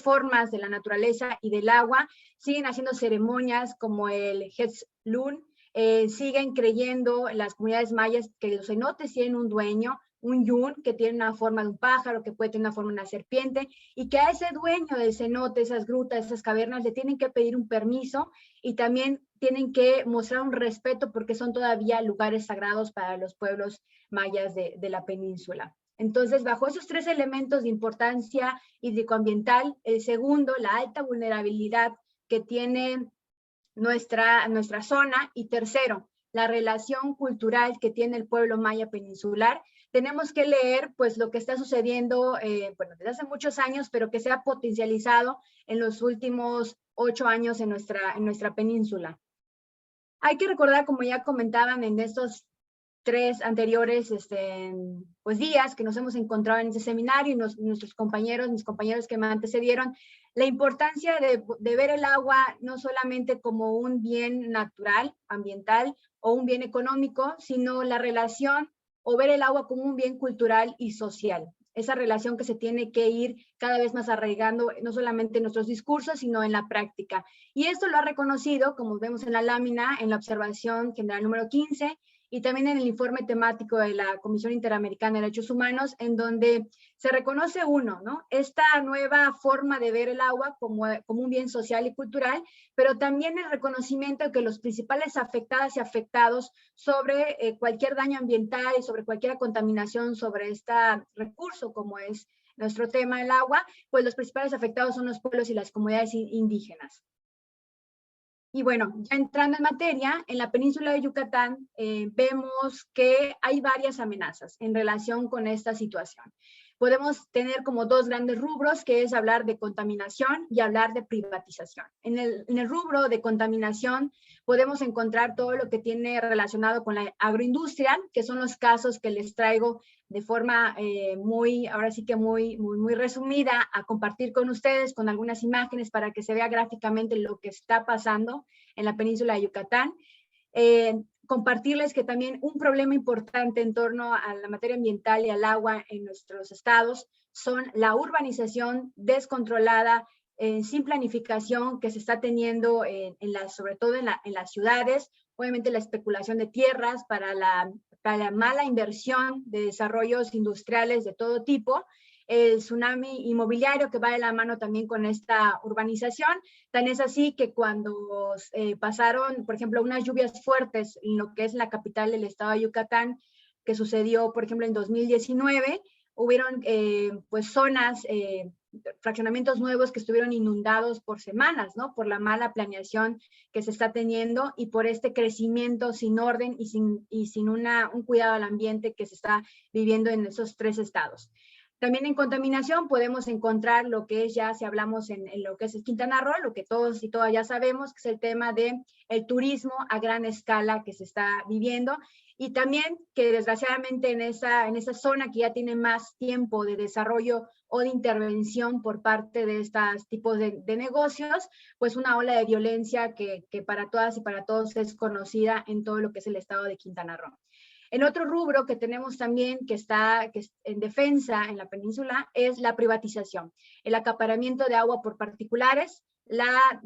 formas de la naturaleza y del agua. Siguen haciendo ceremonias como el Hetzlun, siguen creyendo en las comunidades mayas que los cenotes tienen un dueño, un yun, que tiene una forma de un pájaro, que puede tener una forma de una serpiente, y que a ese dueño del cenote, esas grutas, esas cavernas, le tienen que pedir un permiso y también tienen que mostrar un respeto porque son todavía lugares sagrados para los pueblos mayas de la península. Entonces, bajo esos 3 elementos de importancia hídrico-ambiental, el segundo, la alta vulnerabilidad que tiene nuestra zona, y tercero, la relación cultural que tiene el pueblo maya peninsular, tenemos que leer pues lo que está sucediendo, bueno, desde hace muchos años, pero que se ha potencializado en los últimos 8 años en nuestra península. Hay que recordar, como ya comentaban en estos 3 anteriores pues días que nos hemos encontrado en este seminario y mis compañeros que me antecedieron, la importancia de ver el agua no solamente como un bien natural, ambiental o un bien económico, sino la relación o ver el agua como un bien cultural y social. Esa relación que se tiene que ir cada vez más arraigando, no solamente en nuestros discursos, sino en la práctica. Y esto lo ha reconocido, como vemos en la lámina, en la observación general número 15, y también en el informe temático de la Comisión Interamericana de Derechos Humanos, en donde se reconoce ¿no? Esta nueva forma de ver el agua como un bien social y cultural, pero también el reconocimiento de que los principales afectadas y afectados sobre cualquier daño ambiental y sobre cualquier contaminación sobre este recurso, como es nuestro tema, el agua, pues los principales afectados son los pueblos y las comunidades indígenas. Y bueno, ya entrando en materia, en la península de Yucatán vemos que hay varias amenazas en relación con esta situación. Podemos tener como 2 grandes rubros, que es hablar de contaminación y hablar de privatización. En el rubro de contaminación podemos encontrar todo lo que tiene relacionado con la agroindustria, que son los casos que les traigo de forma ahora sí que muy resumida a compartir con ustedes con algunas imágenes para que se vea gráficamente lo que está pasando en la península de Yucatán. Compartirles que también un problema importante en torno a la materia ambiental y al agua en nuestros estados son la urbanización descontrolada, sin planificación que se está teniendo sobre todo en las ciudades, obviamente la especulación de tierras para la mala inversión de desarrollos industriales de todo tipo, el tsunami inmobiliario que va de la mano también con esta urbanización. Tan es así que cuando pasaron, por ejemplo, unas lluvias fuertes en lo que es la capital del estado de Yucatán, que sucedió, por ejemplo, en 2019, hubieron pues zonas, fraccionamientos nuevos que estuvieron inundados por semanas, ¿no? Por la mala planeación que se está teniendo y por este crecimiento sin orden y sin un cuidado al ambiente que se está viviendo en esos 3 estados. También en contaminación podemos encontrar lo que es ya, si hablamos en lo que es el Quintana Roo, lo que todos y todas ya sabemos, que es el tema del turismo a gran escala que se está viviendo, y también que desgraciadamente en esa zona que ya tiene más tiempo de desarrollo o de intervención por parte de estos tipos de negocios, pues una ola de violencia que para todas y para todos es conocida en todo lo que es el estado de Quintana Roo. En otro rubro que tenemos también que está en defensa en la península es la privatización, el acaparamiento de agua por particulares,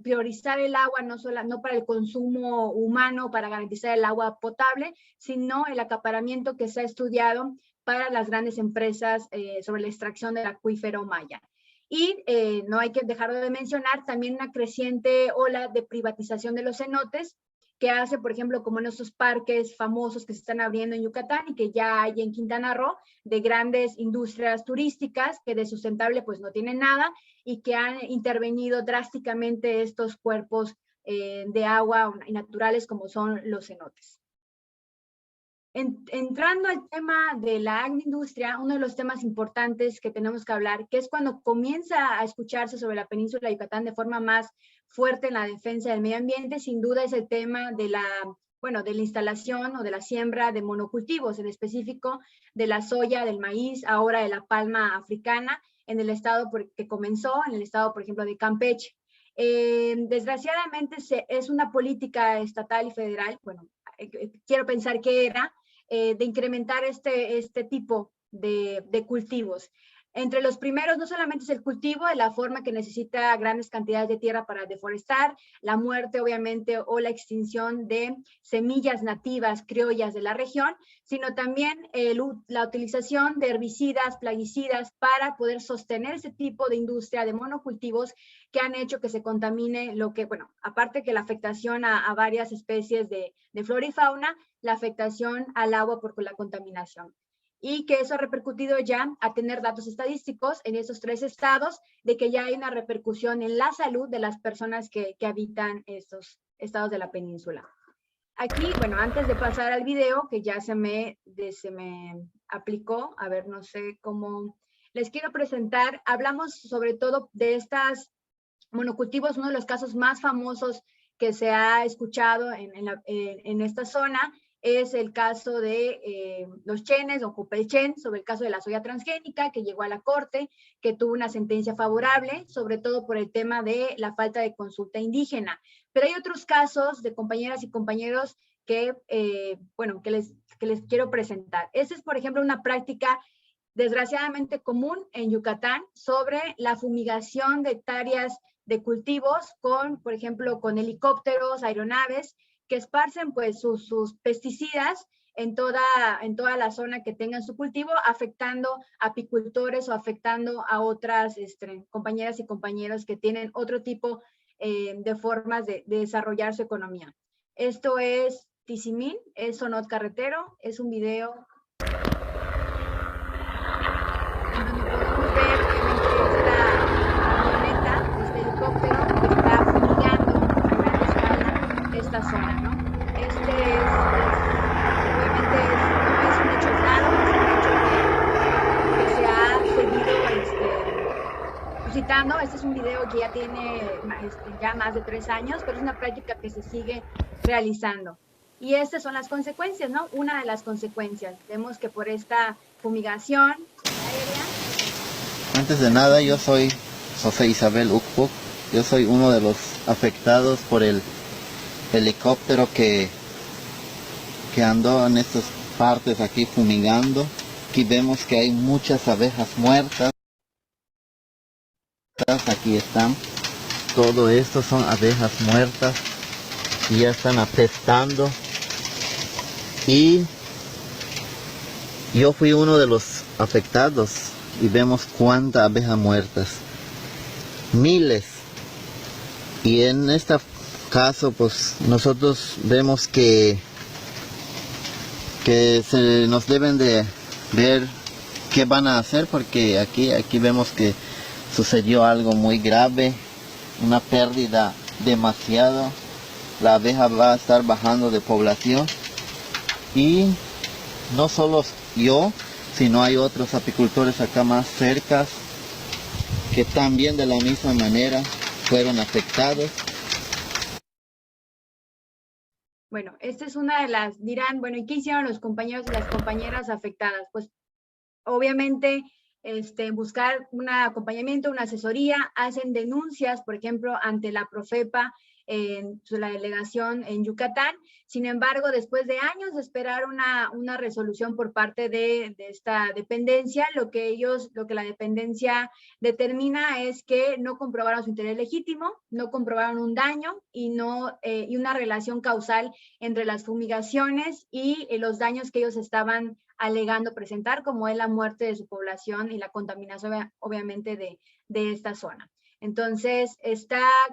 priorizar el agua no para el consumo humano, para garantizar el agua potable, sino el acaparamiento que se ha estudiado para las grandes empresas sobre la extracción del acuífero maya. Y no hay que dejar de mencionar también una creciente ola de privatización de los cenotes, que hace, por ejemplo, como en estos parques famosos que se están abriendo en Yucatán y que ya hay en Quintana Roo, de grandes industrias turísticas que de sustentable pues no tienen nada y que han intervenido drásticamente estos cuerpos de agua naturales como son los cenotes. Entrando al tema de la agroindustria, uno de los temas importantes que tenemos que hablar, que es cuando comienza a escucharse sobre la península de Yucatán de forma más fuerte en la defensa del medio ambiente, sin duda es el tema de la instalación o de la siembra de monocultivos, en específico de la soya, del maíz, ahora de la palma africana, en el estado que comenzó, en el estado, por ejemplo, de Campeche. Desgraciadamente es una política estatal y federal, quiero pensar que era, de incrementar este tipo de cultivos. Entre los primeros no solamente es el cultivo, de la forma que necesita grandes cantidades de tierra para deforestar, la muerte obviamente o la extinción de semillas nativas criollas de la región, sino también la utilización de herbicidas, plaguicidas para poder sostener ese tipo de industria de monocultivos que han hecho que se contamine aparte que la afectación a varias especies de flora y fauna, la afectación al agua por la contaminación. Y que eso ha repercutido ya a tener datos estadísticos en esos 3 estados de que ya hay una repercusión en la salud de las personas que habitan estos estados de la península. Aquí, antes de pasar al video, que ya se me aplicó, a ver, no sé cómo, les quiero presentar, hablamos sobre todo de estas monocultivos, uno de los casos más famosos que se ha escuchado en esta zona, es el caso de los chenes o Copelchen, sobre el caso de la soya transgénica que llegó a la corte, que tuvo una sentencia favorable, sobre todo por el tema de la falta de consulta indígena. Pero hay otros casos de compañeras y compañeros que les quiero presentar. Esta es, por ejemplo, una práctica desgraciadamente común en Yucatán sobre la fumigación de hectáreas de cultivos por ejemplo, con helicópteros, aeronaves, que esparcen pues sus pesticidas en toda la zona que tengan su cultivo, afectando a apicultores o afectando a otras compañeras y compañeros que tienen otro tipo de formas de desarrollar su economía. Esto es Tizimín, es Sonot Carretero, es un video en donde podemos ver obviamente este helicóptero que está fumigando a gran escala esta zona, ¿no? Obviamente no es un hecho aislado, es un hecho que se ha seguido suscitando. Este es un video que ya tiene ya más de 3 años, pero es una práctica que se sigue realizando. Y estas son las consecuencias, ¿no? Una de las consecuencias. Vemos que por esta fumigación aérea... Antes de nada, yo soy José Isabel Ucpuc. Yo soy uno de los afectados por el helicóptero que andó en estas partes aquí fumigando. Aquí vemos que hay muchas abejas muertas. Aquí están. Todo esto son abejas muertas y ya están apestando. Y yo fui uno de los afectados. y vemos cuántas abejas muertas, miles. Y en este caso, pues nosotros vemos que se nos deben de ver qué van a hacer, porque aquí vemos que sucedió algo muy grave, una pérdida demasiado. La abeja va a estar bajando de población y no solo yo, sino hay otros apicultores acá más cerca que también de la misma manera fueron afectados. Bueno, esta es una de las, dirán, bueno, ¿y qué hicieron los compañeros y las compañeras afectadas? Pues obviamente buscar un acompañamiento, una asesoría, hacen denuncias, por ejemplo, ante la Profepa en la delegación en Yucatán. Sin embargo, después de años de esperar una resolución por parte de esta dependencia, lo que la dependencia determina es que no comprobaron su interés legítimo, no comprobaron un daño y una relación causal entre las fumigaciones y los daños que ellos estaban alegando presentar, como es la muerte de su población y la contaminación, obviamente, de esta zona. Entonces,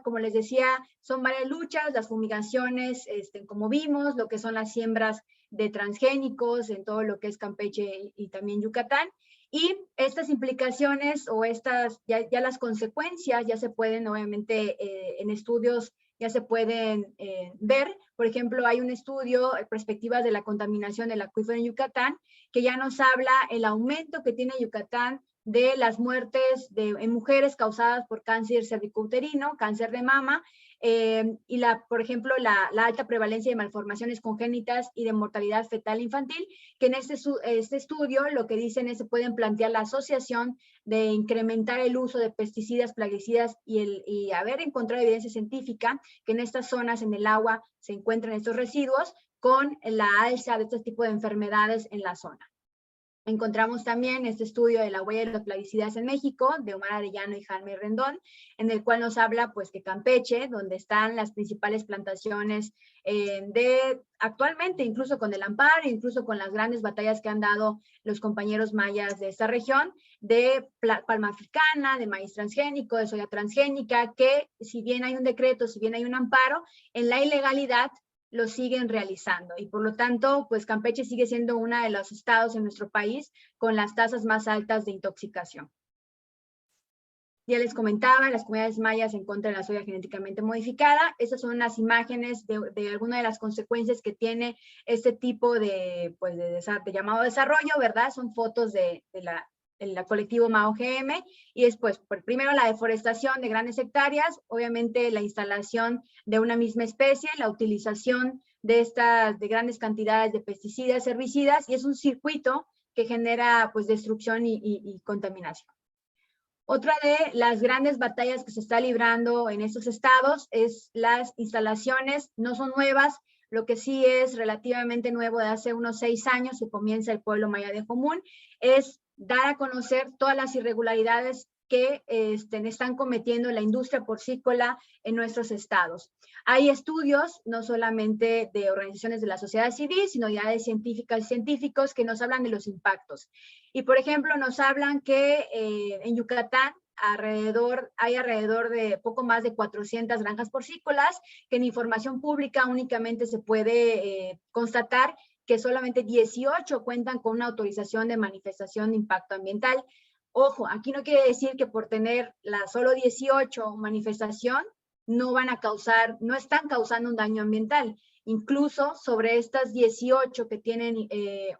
como les decía, son varias luchas, las fumigaciones, como vimos, lo que son las siembras de transgénicos en todo lo que es Campeche y también Yucatán, y estas implicaciones o ya las consecuencias ya se pueden, obviamente, en estudios ya se pueden ver. Por ejemplo, hay un estudio, perspectivas de la contaminación del acuífero en Yucatán, que ya nos habla el aumento que tiene Yucatán de las muertes en mujeres causadas por cáncer cervicouterino, cáncer de mama, y por ejemplo, la alta prevalencia de malformaciones congénitas y de mortalidad fetal infantil, que en este estudio lo que dicen es que se pueden plantear la asociación de incrementar el uso de pesticidas, plaguicidas y haber encontrado evidencia científica que en estas zonas, en el agua, se encuentran estos residuos con la alza de este tipo de enfermedades en la zona. Encontramos también este estudio de la huella de los plaguicidas en México, de Omar Arellano y Jaime Rendón, en el cual nos habla pues que Campeche, donde están las principales plantaciones actualmente, incluso con el amparo, incluso con las grandes batallas que han dado los compañeros mayas de esta región, de palma africana, de maíz transgénico, de soya transgénica, que si bien hay un decreto, si bien hay un amparo, en la ilegalidad lo siguen realizando, y por lo tanto, pues Campeche sigue siendo uno de los estados en nuestro país con las tasas más altas de intoxicación. Ya les comentaba, las comunidades mayas en contra de la soya genéticamente modificada. Estas son unas imágenes de algunas de las consecuencias que tiene este tipo de llamado desarrollo, ¿verdad? Son fotos del colectivo MAO-GM, y después, primero la deforestación de grandes hectáreas, obviamente la instalación de una misma especie, la utilización de grandes cantidades de pesticidas, herbicidas, y es un circuito que genera pues destrucción y contaminación. Otra de las grandes batallas que se está librando en estos estados es las instalaciones, no son nuevas, lo que sí es relativamente nuevo de hace unos 6 años que comienza el pueblo maya de Jomún, es dar a conocer todas las irregularidades que están cometiendo la industria porcícola en nuestros estados. Hay estudios, no solamente de organizaciones de la sociedad civil, sino ya de científicas y científicos que nos hablan de los impactos. Y, por ejemplo, nos hablan que en Yucatán hay alrededor de poco más de 400 granjas porcícolas, que en información pública únicamente se puede constatar que solamente 18 cuentan con una autorización de manifestación de impacto ambiental. Ojo, aquí no quiere decir que por tener solo 18 manifestación no están causando un daño ambiental. Incluso sobre estas 18 que tienen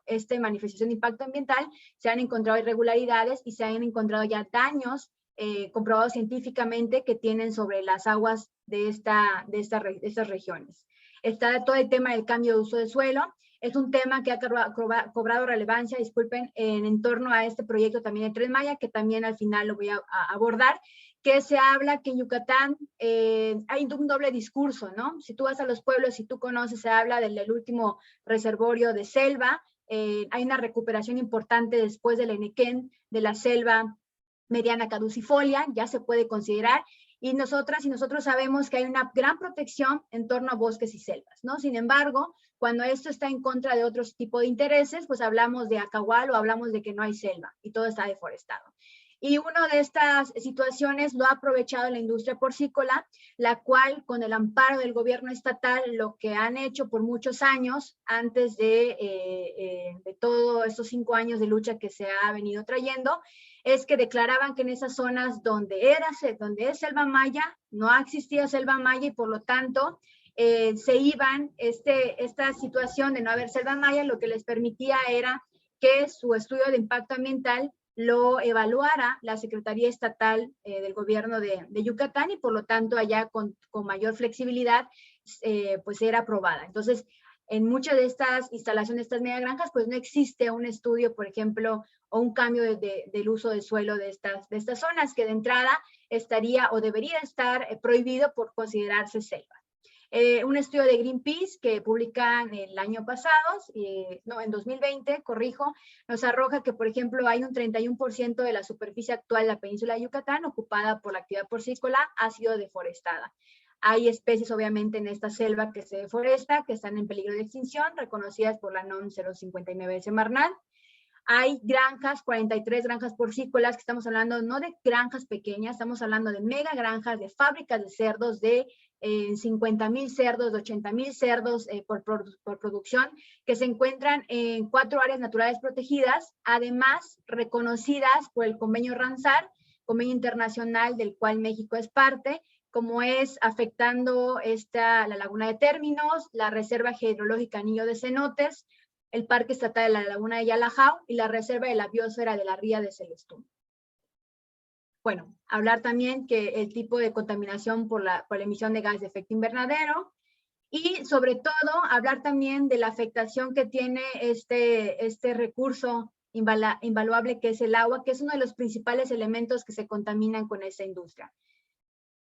esta manifestación de impacto ambiental, se han encontrado irregularidades y se han encontrado ya daños comprobados científicamente que tienen sobre las aguas de estas regiones. Está todo el tema del cambio de uso de suelo. Es un tema que ha cobrado relevancia, disculpen, en torno a este proyecto también de Tren Maya, que también al final lo voy a abordar, que se habla que en Yucatán hay un doble discurso, ¿no? Si tú vas a los pueblos, si tú conoces, se habla del último reservorio de selva, hay una recuperación importante después del Enequén, de la selva mediana caducifolia, ya se puede considerar, y nosotras y nosotros sabemos que hay una gran protección en torno a bosques y selvas, ¿no? Sin embargo, cuando esto está en contra de otros tipos de intereses, pues hablamos de acahual o hablamos de que no hay selva y todo está deforestado. Y una de estas situaciones lo ha aprovechado la industria porcícola, la cual, con el amparo del gobierno estatal, lo que han hecho por muchos años, antes de todos estos 5 años de lucha que se ha venido trayendo, es que declaraban que en esas zonas donde es selva maya, no existía selva maya y por lo tanto se iban, esta situación de no haber selva maya, lo que les permitía era que su estudio de impacto ambiental lo evaluara la Secretaría Estatal del Gobierno de Yucatán y por lo tanto allá con mayor flexibilidad pues era aprobada. Entonces, en muchas de estas instalaciones, estas megagranjas, pues no existe un estudio, por ejemplo, o un cambio del uso de suelo de estas zonas, que de entrada estaría o debería estar prohibido por considerarse selva. Un estudio de Greenpeace que publican el año pasado, no, en 2020, corrijo, nos arroja que, por ejemplo, hay un 31% de la superficie actual de la península de Yucatán ocupada por la actividad porcícola ha sido deforestada. Hay especies, obviamente, en esta selva que se deforesta, que están en peligro de extinción, reconocidas por la NOM 059 de Semarnat. Hay granjas, 43 granjas porcícolas, que estamos hablando no de granjas pequeñas, estamos hablando de mega granjas, de fábricas de cerdos, de 50,000 cerdos, de 80,000 cerdos por producción, que se encuentran en 4 áreas naturales protegidas, además reconocidas por el convenio Ramsar, convenio internacional del cual México es parte, como es afectando la laguna de Términos, la Reserva Hidrológica Anillo de Cenotes, el Parque Estatal de la Laguna de Yalajao y la Reserva de la Biosfera de la Ría de Celestún. Bueno, hablar también que el tipo de contaminación por la emisión de gas de efecto invernadero y sobre todo hablar también de la afectación que tiene este recurso invaluable que es el agua, que es uno de los principales elementos que se contaminan con esta industria.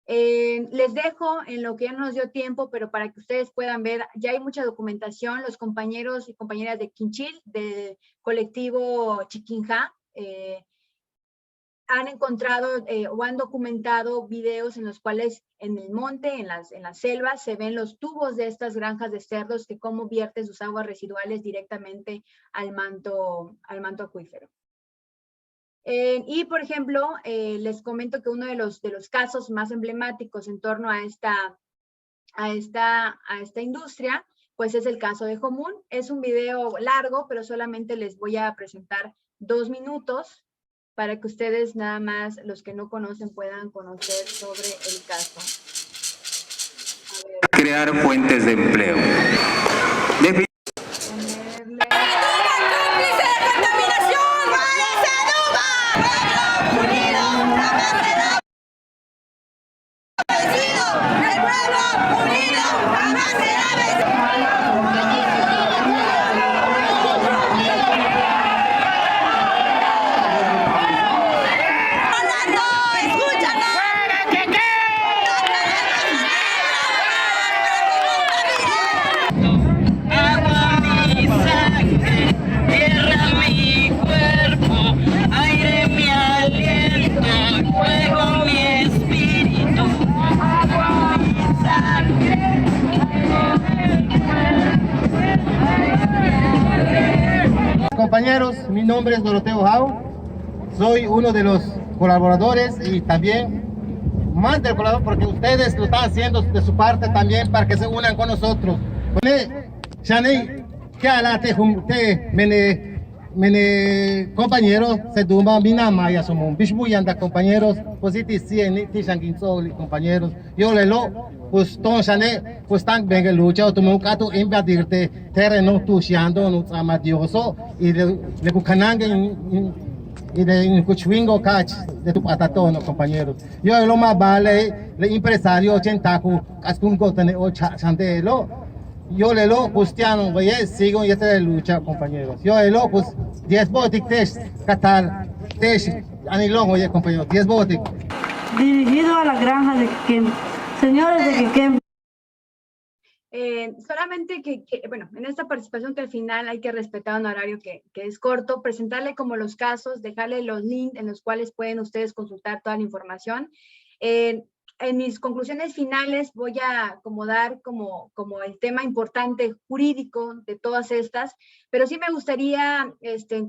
Les dejo en lo que ya no nos dio tiempo, pero para que ustedes puedan ver, ya hay mucha documentación, los compañeros y compañeras de Quinchil, del colectivo Chiquinja, han encontrado o han documentado videos en los cuales en el monte, en las selvas, se ven los tubos de estas granjas de cerdos que cómo vierten sus aguas residuales directamente al manto acuífero. Y, por ejemplo, les comento que uno de los casos más emblemáticos en torno a esta industria, pues es el caso de Jomún. Es un video largo, pero solamente les voy a presentar 2 minutos para que ustedes, nada más, los que no conocen, puedan conocer sobre el caso. Crear fuentes de empleo. Compañeros, mi nombre es Doroteo Jau, soy uno de los colaboradores y también más del colaborador porque ustedes lo están haciendo de su parte también para que se unan con nosotros. Compañeros, se tumba mi nama ya somos bishbuyanda compañeros, positis compañeros, yo le lo pues ton shane pues tan venga lucha o tumo cato invadirte terreno tusiando no amadioso y le bucananga y de cuchwingo catch de tu patatono compañeros. Yo lo más vale le empresario chentaku astungo tene o chandelo. Yo le lo cristiano, voy sigo y esta lucha, compañeros. Yo le lo pues 10 botic test, Qatar, test, anilongo, oye, compañeros, 10 botic. Dirigido a la granja de Quequén. Señores de Quequén. Solamente bueno, en esta participación que al final hay que respetar un horario que es corto, presentarle como los casos, dejarle los links en los cuales pueden ustedes consultar toda la información. En mis conclusiones finales voy a acomodar como el tema importante jurídico de todas estas, pero sí me gustaría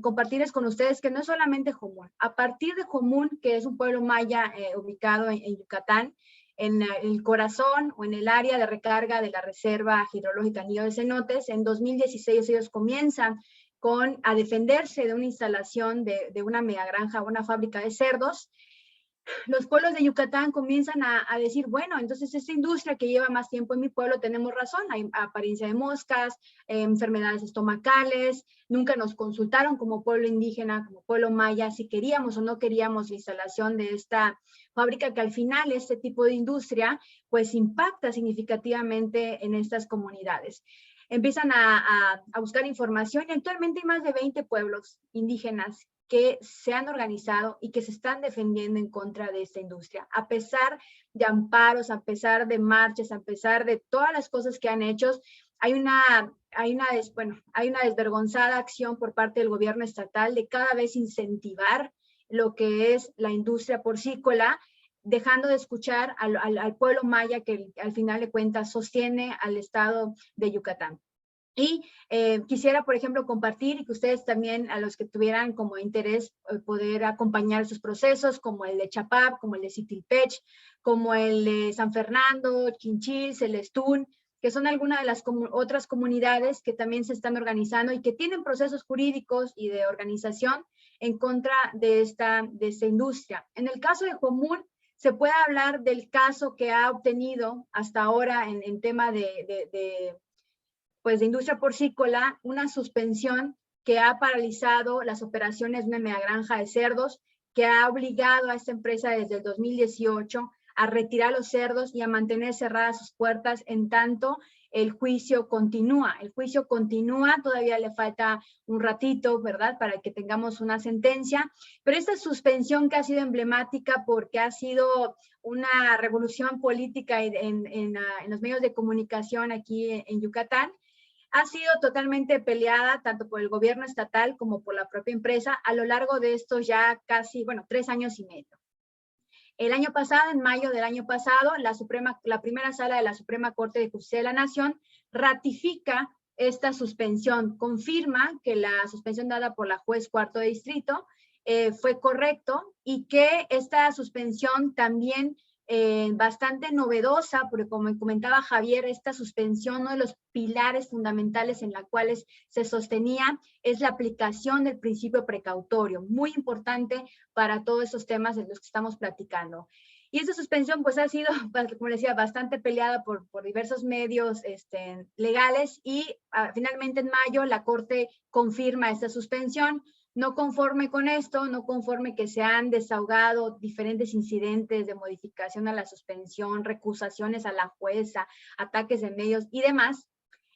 compartirles con ustedes que no es solamente Jomún. A partir de Jomún, que es un pueblo maya ubicado en Yucatán, en el corazón o en el área de recarga de la Reserva Hidrológica Nido de Cenotes, en 2016 ellos comienzan a defenderse de una instalación de una megagranja, una fábrica de cerdos. Los pueblos de Yucatán comienzan a decir, bueno, entonces esta industria que lleva más tiempo en mi pueblo, tenemos razón, hay apariencia de moscas, enfermedades estomacales, nunca nos consultaron como pueblo indígena, como pueblo maya, si queríamos o no queríamos la instalación de esta fábrica, que al final este tipo de industria pues impacta significativamente en estas comunidades. Empiezan a buscar información y actualmente hay más de 20 pueblos indígenas que se han organizado y que se están defendiendo en contra de esta industria. A pesar de amparos, a pesar de marchas, a pesar de todas las cosas que han hecho, hay una desvergonzada acción por parte del gobierno estatal de cada vez incentivar lo que es la industria porcícola, dejando de escuchar al pueblo maya que al final de cuentas sostiene al estado de Yucatán. Y quisiera, por ejemplo, compartir y que ustedes también, a los que tuvieran como interés, poder acompañar sus procesos, como el de Chapap, como el de Citilpech, como el de San Fernando, Chinchil, Celestún, que son algunas de las otras comunidades que también se están organizando y que tienen procesos jurídicos y de organización en contra de esta industria. En el caso de Jomún, se puede hablar del caso que ha obtenido hasta ahora en tema de industria porcícola, una suspensión que ha paralizado las operaciones de una megagranja de cerdos, que ha obligado a esta empresa desde el 2018 a retirar los cerdos y a mantener cerradas sus puertas en tanto el juicio continúa. El juicio continúa, todavía le falta un ratito, ¿verdad?, para que tengamos una sentencia, pero esta suspensión que ha sido emblemática porque ha sido una revolución política en los medios de comunicación aquí en Yucatán, ha sido totalmente peleada tanto por el gobierno estatal como por la propia empresa a lo largo de estos ya casi, 3 años y medio. El año pasado, en mayo del año pasado, la primera sala de la Suprema Corte de Justicia de la Nación ratifica esta suspensión, confirma que la suspensión dada por la juez cuarto de distrito fue correcto y que esta suspensión también bastante novedosa, porque como comentaba Javier, esta suspensión, uno de los pilares fundamentales en la cuales se sostenía es la aplicación del principio precautorio, muy importante para todos esos temas de los que estamos platicando. Y esta suspensión pues ha sido, como les decía, bastante peleada por diversos medios legales y finalmente en mayo la Corte confirma esta suspensión. No conforme con esto, no conforme que se han desahogado diferentes incidentes de modificación a la suspensión, recusaciones a la jueza, ataques de medios y demás,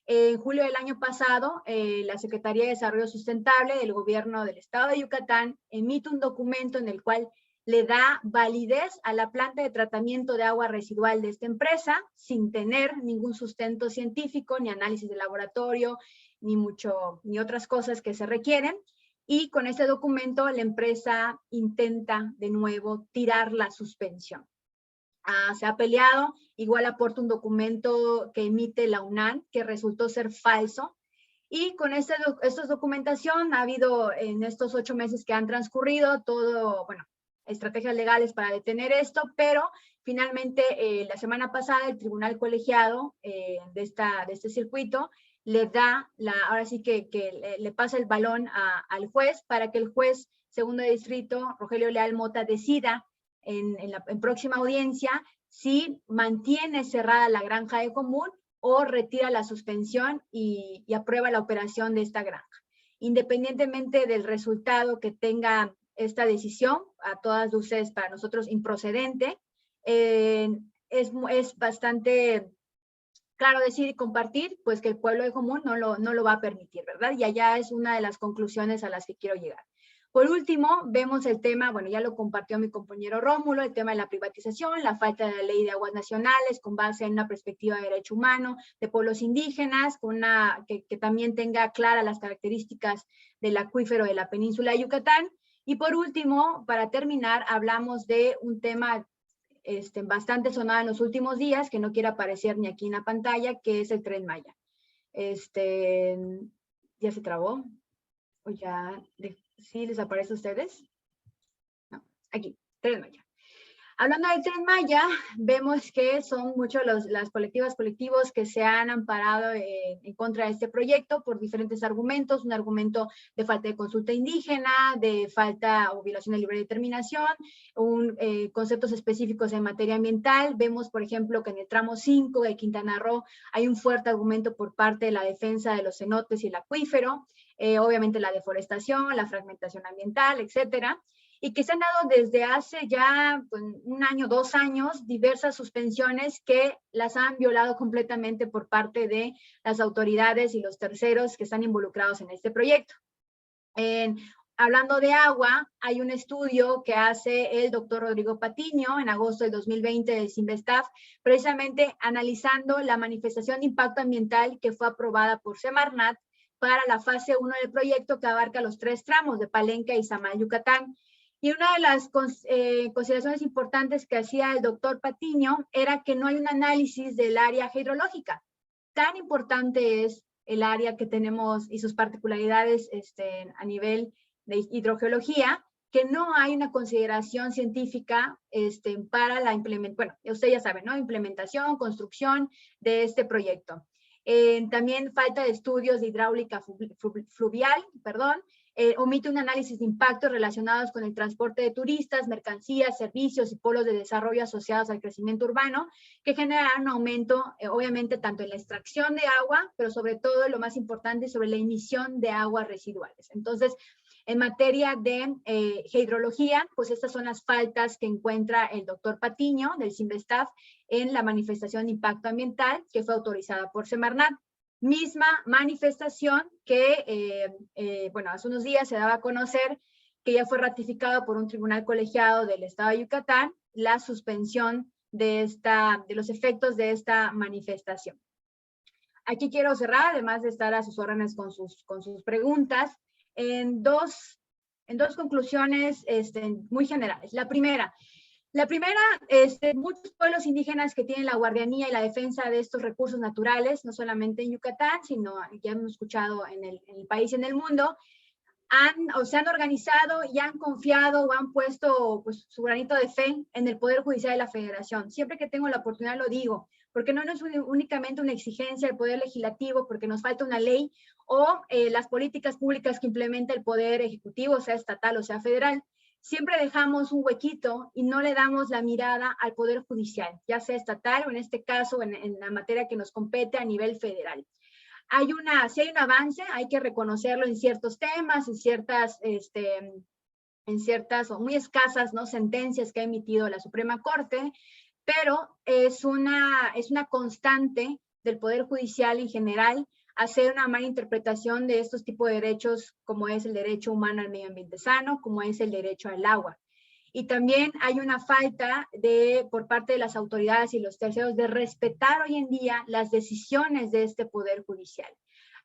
en julio del año pasado, la Secretaría de Desarrollo Sustentable del Gobierno del Estado de Yucatán emite un documento en el cual le da validez a la planta de tratamiento de agua residual de esta empresa, sin tener ningún sustento científico, ni análisis de laboratorio, ni otras cosas que se requieren. Y con este documento la empresa intenta de nuevo tirar la suspensión. Se ha peleado, igual aporta un documento que emite la UNAM que resultó ser falso. Y con esta documentación ha habido en estos 8 meses que han transcurrido estrategias legales para detener esto, pero finalmente la semana pasada el tribunal colegiado de este circuito le da, ahora sí que le pasa el balón al juez para que el juez segundo de distrito, Rogelio Leal Mota, decida en próxima audiencia si mantiene cerrada la granja de Jomún o retira la suspensión y aprueba la operación de esta granja. Independientemente del resultado que tenga esta decisión, a todas luces para nosotros improcedente, es bastante claro decir y compartir, pues que el pueblo de Jomún no lo va a permitir, ¿verdad? Y allá es una de las conclusiones a las que quiero llegar. Por último, vemos el tema, ya lo compartió mi compañero Rómulo, el tema de la privatización, la falta de la ley de aguas nacionales con base en una perspectiva de derecho humano, de pueblos indígenas, que también tenga claras las características del acuífero de la península de Yucatán. Y por último, para terminar, hablamos de un tema bastante sonada en los últimos días, que no quiere aparecer ni aquí en la pantalla, que es el Tren Maya. ¿Ya se trabó? ¿O ya sí les aparece a ustedes? No, aquí, Tren Maya. Hablando del Tren Maya, vemos que son muchos las colectivos que se han amparado en contra de este proyecto por diferentes argumentos. Un argumento de falta de consulta indígena, de falta o violación de libre determinación, conceptos específicos en materia ambiental. Vemos, por ejemplo, que en el tramo 5 de Quintana Roo hay un fuerte argumento por parte de la defensa de los cenotes y el acuífero, obviamente la deforestación, la fragmentación ambiental, etcétera. Y que se han dado desde hace ya pues, 1 año, 2 años, diversas suspensiones que las han violado completamente por parte de las autoridades y los terceros que están involucrados en este proyecto. Hablando de agua, hay un estudio que hace el doctor Rodrigo Patiño en agosto del 2020 del Sinvestaf, precisamente analizando la manifestación de impacto ambiental que fue aprobada por Semarnat para la fase 1 del proyecto que abarca los 3 tramos de Palenque a Izamal, Yucatán. Y una de las consideraciones importantes que hacía el doctor Patiño era que no hay un análisis del área hidrológica. Tan importante es el área que tenemos y sus particularidades a nivel de hidrogeología, que no hay una consideración científica para la implementación, bueno, ustedes ya saben, ¿no? Implementación, construcción de este proyecto. También falta de estudios de hidráulica fluvial, omite un análisis de impactos relacionados con el transporte de turistas, mercancías, servicios y polos de desarrollo asociados al crecimiento urbano, que generan un aumento, obviamente, tanto en la extracción de agua, pero sobre todo, lo más importante, sobre la emisión de aguas residuales. Entonces, en materia de hidrología, pues estas son las faltas que encuentra el doctor Patiño del Sinvestaf en la manifestación de impacto ambiental que fue autorizada por Semarnat. Misma manifestación que, bueno, hace unos días se daba a conocer que ya fue ratificado por un tribunal colegiado del Estado de Yucatán la suspensión de los efectos de esta manifestación. Aquí quiero cerrar, además de estar a sus órdenes con sus preguntas, en dos conclusiones muy generales. La primera, muchos pueblos indígenas que tienen la guardianía y la defensa de estos recursos naturales, no solamente en Yucatán, sino ya hemos escuchado en el país y en el mundo, se han organizado y han confiado o han puesto pues, su granito de fe en el Poder Judicial de la Federación. Siempre que tengo la oportunidad lo digo, porque no es únicamente una exigencia del Poder Legislativo, porque nos falta una ley, o las políticas públicas que implementa el Poder Ejecutivo, sea estatal o sea federal. Siempre dejamos un huequito y no le damos la mirada al Poder Judicial, ya sea estatal o en este caso en la materia que nos compete a nivel federal. Si hay un avance, hay que reconocerlo en ciertos temas, en ciertas o muy escasas, ¿no?, sentencias que ha emitido la Suprema Corte, pero es una constante del Poder Judicial en general hacer una mala interpretación de estos tipos de derechos, como es el derecho humano al medio ambiente sano, como es el derecho al agua. Y también hay una falta por parte de las autoridades y los terceros de respetar hoy en día las decisiones de este Poder Judicial.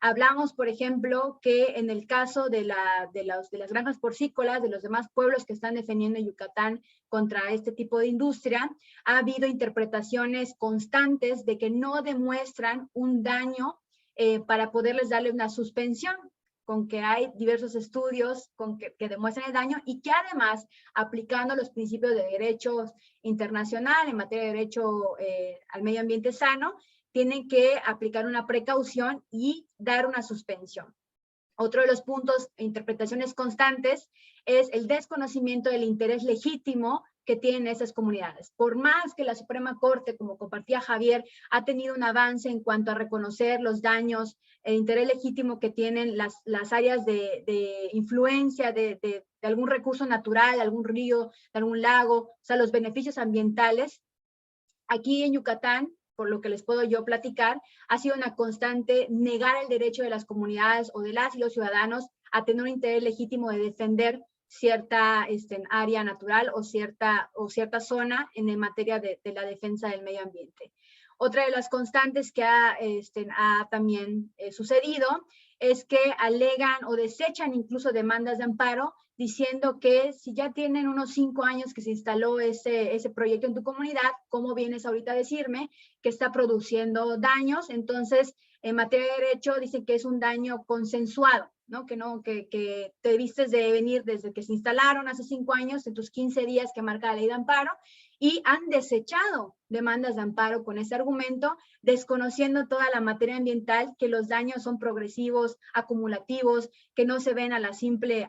Hablamos, por ejemplo, que en el caso de las granjas porcícolas, de los demás pueblos que están defendiendo Yucatán contra este tipo de industria, ha habido interpretaciones constantes de que no demuestran un daño para poderles darle una suspensión, con que hay diversos estudios que demuestran el daño y que además, aplicando los principios de derechos internacional en materia de derecho al medio ambiente sano, tienen que aplicar una precaución y dar una suspensión. Otro de los puntos e interpretaciones constantes es el desconocimiento del interés legítimo que tienen esas comunidades. Por más que la Suprema Corte, como compartía Javier, ha tenido un avance en cuanto a reconocer los daños, el interés legítimo que tienen las áreas de influencia de algún recurso natural, de algún río, de algún lago, o sea, los beneficios ambientales, aquí en Yucatán, por lo que les puedo yo platicar, ha sido una constante negar el derecho de las comunidades o de las y los ciudadanos a tener un interés legítimo de defender cierta área natural o cierta zona en materia de la defensa del medio ambiente. Otra de las constantes que ha también sucedido es que alegan o desechan incluso demandas de amparo diciendo que si ya tienen unos 5 años que se instaló ese proyecto en tu comunidad, ¿cómo vienes ahorita a decirme que está produciendo daños? Entonces, en materia de derecho dicen que es un daño consensuado, ¿no? Que te debiste de venir desde que se instalaron hace 5 años, en tus 15 días que marca la ley de amparo, y han desechado demandas de amparo con ese argumento, desconociendo toda la materia ambiental, que los daños son progresivos, acumulativos, que no se ven a la simple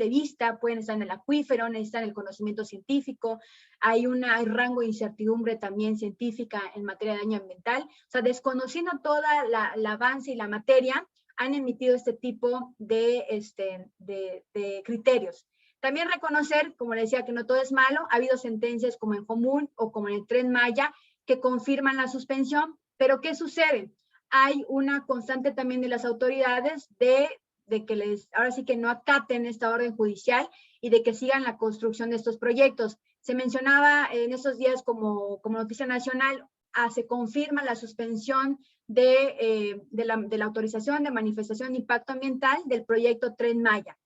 vista, pueden estar en el acuífero, necesitan el conocimiento científico, hay rango de incertidumbre también científica en materia de daño ambiental. O sea, desconociendo toda el avance y la materia, han emitido este tipo de criterios. También reconocer, como le decía, que no todo es malo. Ha habido sentencias como en Jomún o como en el Tren Maya que confirman la suspensión, pero ¿qué sucede? Hay una constante también de las autoridades de que ahora sí que no acaten esta orden judicial y de que sigan la construcción de estos proyectos. Se mencionaba en estos días como noticia nacional, se confirma la suspensión de la autorización de manifestación de impacto ambiental del proyecto Tren Maya.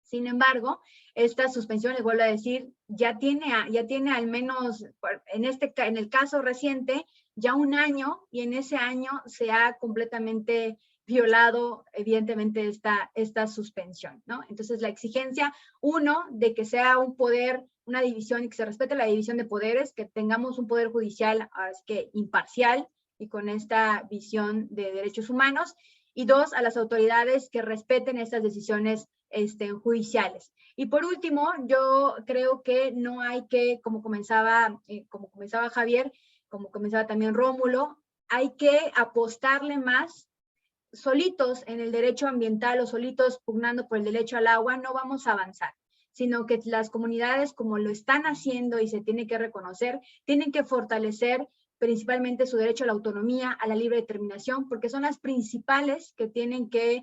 Sin embargo, esta suspensión, les vuelvo a decir, ya tiene al menos, en el caso reciente, ya 1 año, y en ese año se ha completamente violado, evidentemente, esta suspensión, ¿no? Entonces, la exigencia, uno, de que sea un poder, una división, y que se respete la división de poderes, que tengamos un poder judicial imparcial y con esta visión de derechos humanos, y 2, a las autoridades que respeten estas decisiones judiciales. Y por último, yo creo que no hay que, como comenzaba Javier, como comenzaba también Rómulo, hay que apostarle más. Solitos en el derecho ambiental o solitos pugnando por el derecho al agua no vamos a avanzar, sino que las comunidades, como lo están haciendo y se tiene que reconocer, tienen que fortalecer principalmente su derecho a la autonomía, a la libre determinación, porque son las principales que tienen que,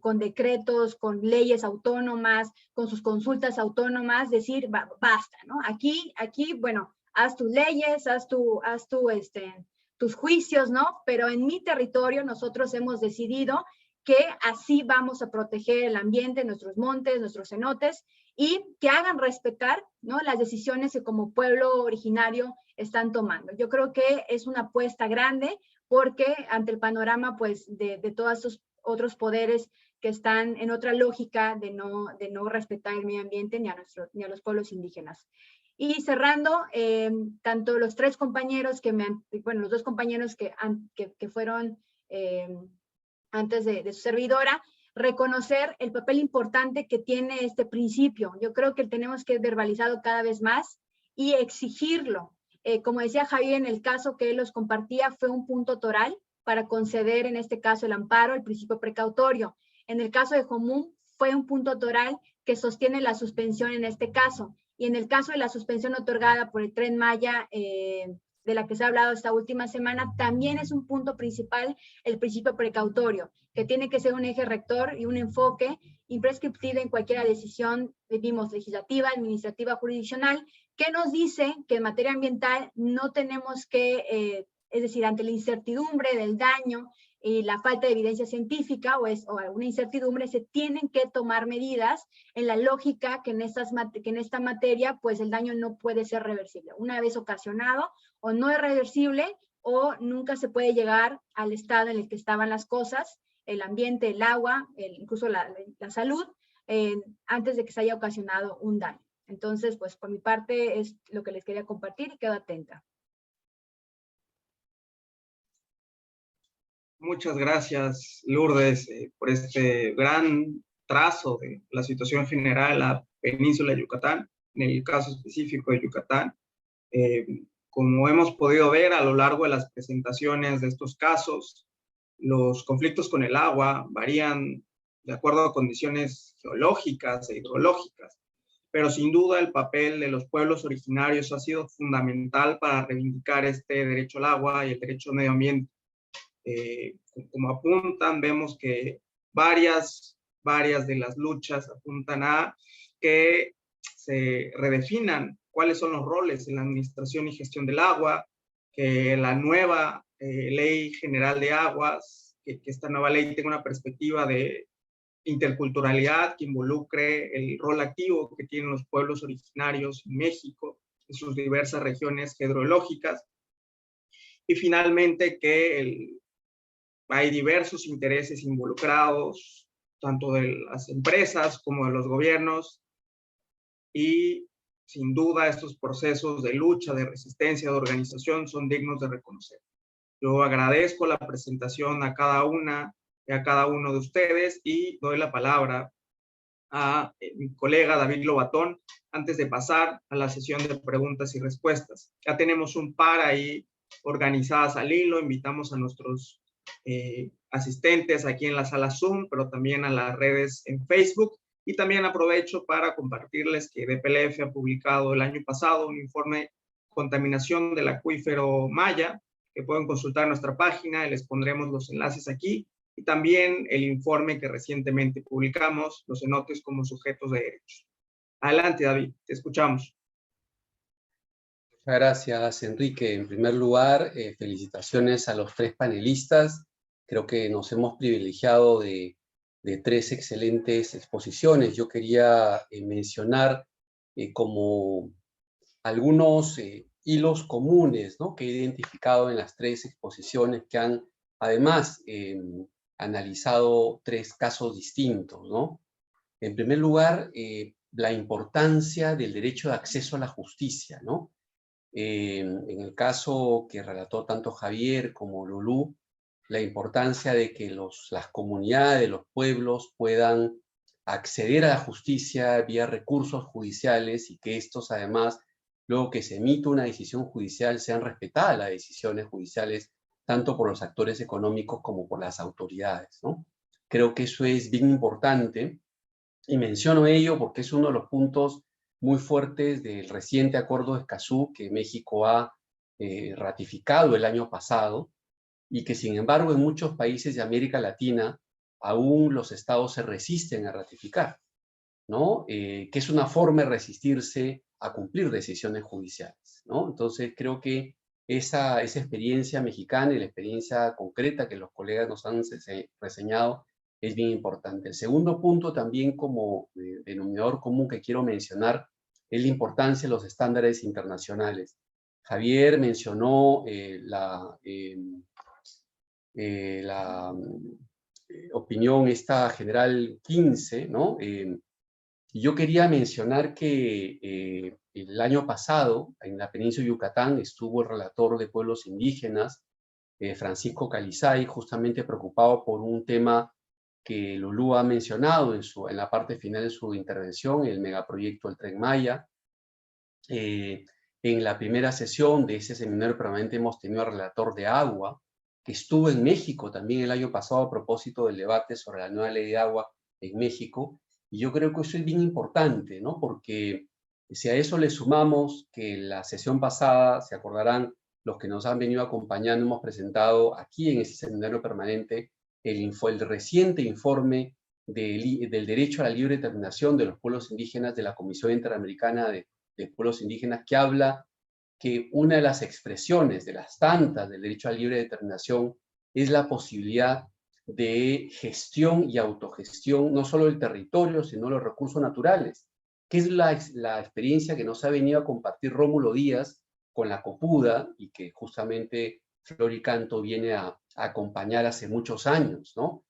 con decretos, con leyes autónomas, con sus consultas autónomas, decir, basta, ¿no? Aquí, bueno, haz tus leyes, haz tus juicios, ¿no? Pero en mi territorio nosotros hemos decidido que así vamos a proteger el ambiente, nuestros montes, nuestros cenotes, y que hagan respetar, ¿no?, las decisiones que como pueblo originario están tomando. Yo creo que es una apuesta grande, porque ante el panorama, pues, de todos estos otros poderes que están en otra lógica de no respetar el medio ambiente ni a los pueblos indígenas. Y cerrando, tanto los 3 compañeros los 2 compañeros que fueron antes de su servidora, reconocer el papel importante que tiene este principio. Yo creo que tenemos que verbalizarlo cada vez más y exigirlo. Como decía Javier, en el caso que él los compartía, fue un punto toral para conceder, en este caso, el amparo, el principio precautorio. En el caso de Jomún, fue un punto toral que sostiene la suspensión en este caso. Y en el caso de la suspensión otorgada por el Tren Maya, de la que se ha hablado esta última semana, también es un punto principal el principio precautorio, que tiene que ser un eje rector y un enfoque imprescriptible en cualquier decisión, vimos, legislativa, administrativa, jurisdiccional, que nos dice que en materia ambiental no tenemos que, es decir, ante la incertidumbre del daño y la falta de evidencia científica o alguna incertidumbre, se tienen que tomar medidas en la lógica que en esta materia, pues el daño no puede ser reversible. Una vez ocasionado, o no es reversible, o nunca se puede llegar al estado en el que estaban las cosas, el ambiente, el agua, incluso la salud, antes de que se haya ocasionado un daño. Entonces, pues por mi parte es lo que les quería compartir y quedo atenta. Muchas gracias, Lourdes, por este gran trazo de la situación general en la península de Yucatán, en el caso específico de Yucatán. Como hemos podido ver a lo largo de las presentaciones de estos casos, los conflictos con el agua varían de acuerdo a condiciones geológicas e hidrológicas, pero sin duda el papel de los pueblos originarios ha sido fundamental para reivindicar este derecho al agua y el derecho al medio ambiente. Como apuntan, vemos que varias de las luchas apuntan a que se redefinan cuáles son los roles en la administración y gestión del agua, que la nueva Ley General de Aguas, que esta nueva ley tenga una perspectiva de interculturalidad que involucre el rol activo que tienen los pueblos originarios en México, en sus diversas regiones hidrológicas, y finalmente que hay diversos intereses involucrados, tanto de las empresas como de los gobiernos, y sin duda estos procesos de lucha, de resistencia, de organización son dignos de reconocer. Yo agradezco la presentación a cada una y a cada uno de ustedes y doy la palabra a mi colega David Lobatón antes de pasar a la sesión de preguntas y respuestas. Ya tenemos un par ahí organizadas al hilo, invitamos a nuestros asistentes aquí en la sala Zoom, pero también a las redes en Facebook, y también aprovecho para compartirles que DPLF ha publicado el año pasado un informe contaminación del acuífero Maya, que pueden consultar en nuestra página, y les pondremos los enlaces aquí, y también el informe que recientemente publicamos, los cenotes como sujetos de derechos. Adelante, David, te escuchamos. Muchas gracias, Enrique. En primer lugar, felicitaciones a los 3 panelistas. Creo que nos hemos privilegiado de 3 excelentes exposiciones. Yo quería mencionar como algunos hilos comunes, ¿no?, que he identificado en las 3 exposiciones que han, además, analizado 3 casos distintos, ¿no? En primer lugar, la importancia del derecho de acceso a la justicia, ¿no? En el caso que relató tanto Javier como Lulú, la importancia de que las comunidades, los pueblos puedan acceder a la justicia vía recursos judiciales y que estos además, luego que se emite una decisión judicial, sean respetadas las decisiones judiciales tanto por los actores económicos como por las autoridades, ¿no? Creo que eso es bien importante y menciono ello porque es uno de los puntos muy fuertes del reciente Acuerdo de Escazú que México ha ratificado el año pasado y que sin embargo en muchos países de América Latina aún los estados se resisten a ratificar, ¿no? Que es una forma de resistirse a cumplir decisiones judiciales, ¿no? Entonces creo que esa experiencia mexicana y la experiencia concreta que los colegas nos han reseñado es bien importante. El segundo punto también como denominador común que quiero mencionar es la importancia de los estándares internacionales. Javier mencionó la opinión esta general 15, ¿no? Y yo quería mencionar que el año pasado, en la península de Yucatán, estuvo el relator de pueblos indígenas, Francisco Calizay, justamente preocupado por un tema que Lulú ha mencionado en la parte final de su intervención, el megaproyecto del Tren Maya. En la primera sesión de ese seminario permanente hemos tenido al relator de agua, que estuvo en México también el año pasado a propósito del debate sobre la nueva ley de agua en México. Y yo creo que eso es bien importante, ¿no? Porque si a eso le sumamos que la sesión pasada, se acordarán, los que nos han venido acompañando, hemos presentado aquí en ese seminario permanente el reciente informe del derecho a la libre determinación de los pueblos indígenas de la Comisión Interamericana de Pueblos Indígenas, que habla que una de las expresiones de las tantas del derecho a la libre determinación es la posibilidad de gestión y autogestión, no solo del territorio, sino de los recursos naturales, que es la experiencia que nos ha venido a compartir Rómulo Díaz con la Copuda y que justamente Flor y Canto viene a acompañar hace muchos años, ¿no?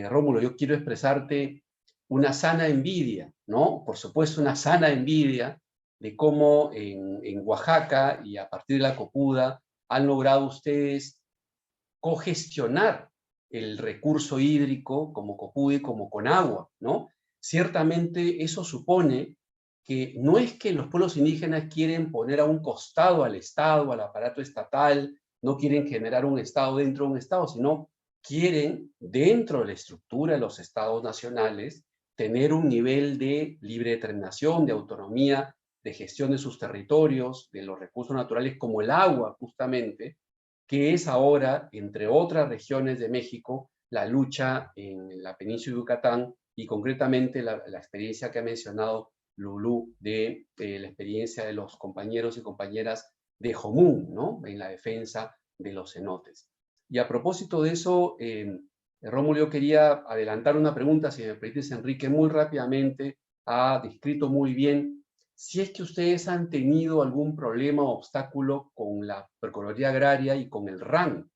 Rómulo, yo quiero expresarte una sana envidia, ¿no? Por supuesto, una sana envidia de cómo en Oaxaca y a partir de la Copuda han logrado ustedes cogestionar el recurso hídrico como Copuda y como Conagua, ¿no? Ciertamente eso supone que no es que los pueblos indígenas quieren poner a un costado al Estado, al aparato estatal, no quieren generar un Estado dentro de un Estado, sino quieren, dentro de la estructura de los Estados nacionales, tener un nivel de libre determinación, de autonomía, de gestión de sus territorios, de los recursos naturales como el agua, justamente, que es ahora, entre otras regiones de México, la lucha en la península de Yucatán y concretamente la experiencia que ha mencionado Lulú de la experiencia de los compañeros y compañeras de Jomún, ¿no? En la defensa de los cenotes. Y a propósito de eso, Rómulo, yo quería adelantar una pregunta, si me permites, Enrique, muy rápidamente. Ha descrito muy bien si es que ustedes han tenido algún problema o obstáculo con la Procuraduría Agraria y con el RAN,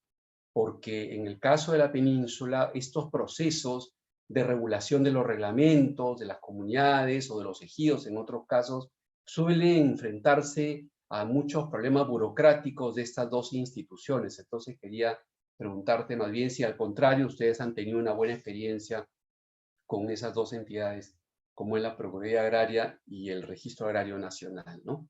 porque en el caso de la península, estos procesos de regulación de los reglamentos, de las comunidades o de los ejidos, en otros casos, suelen enfrentarse a muchos problemas burocráticos de estas dos instituciones. Entonces quería preguntarte más bien si al contrario ustedes han tenido una buena experiencia con esas dos entidades, como es la Procuraduría Agraria y el Registro Agrario Nacional, ¿no?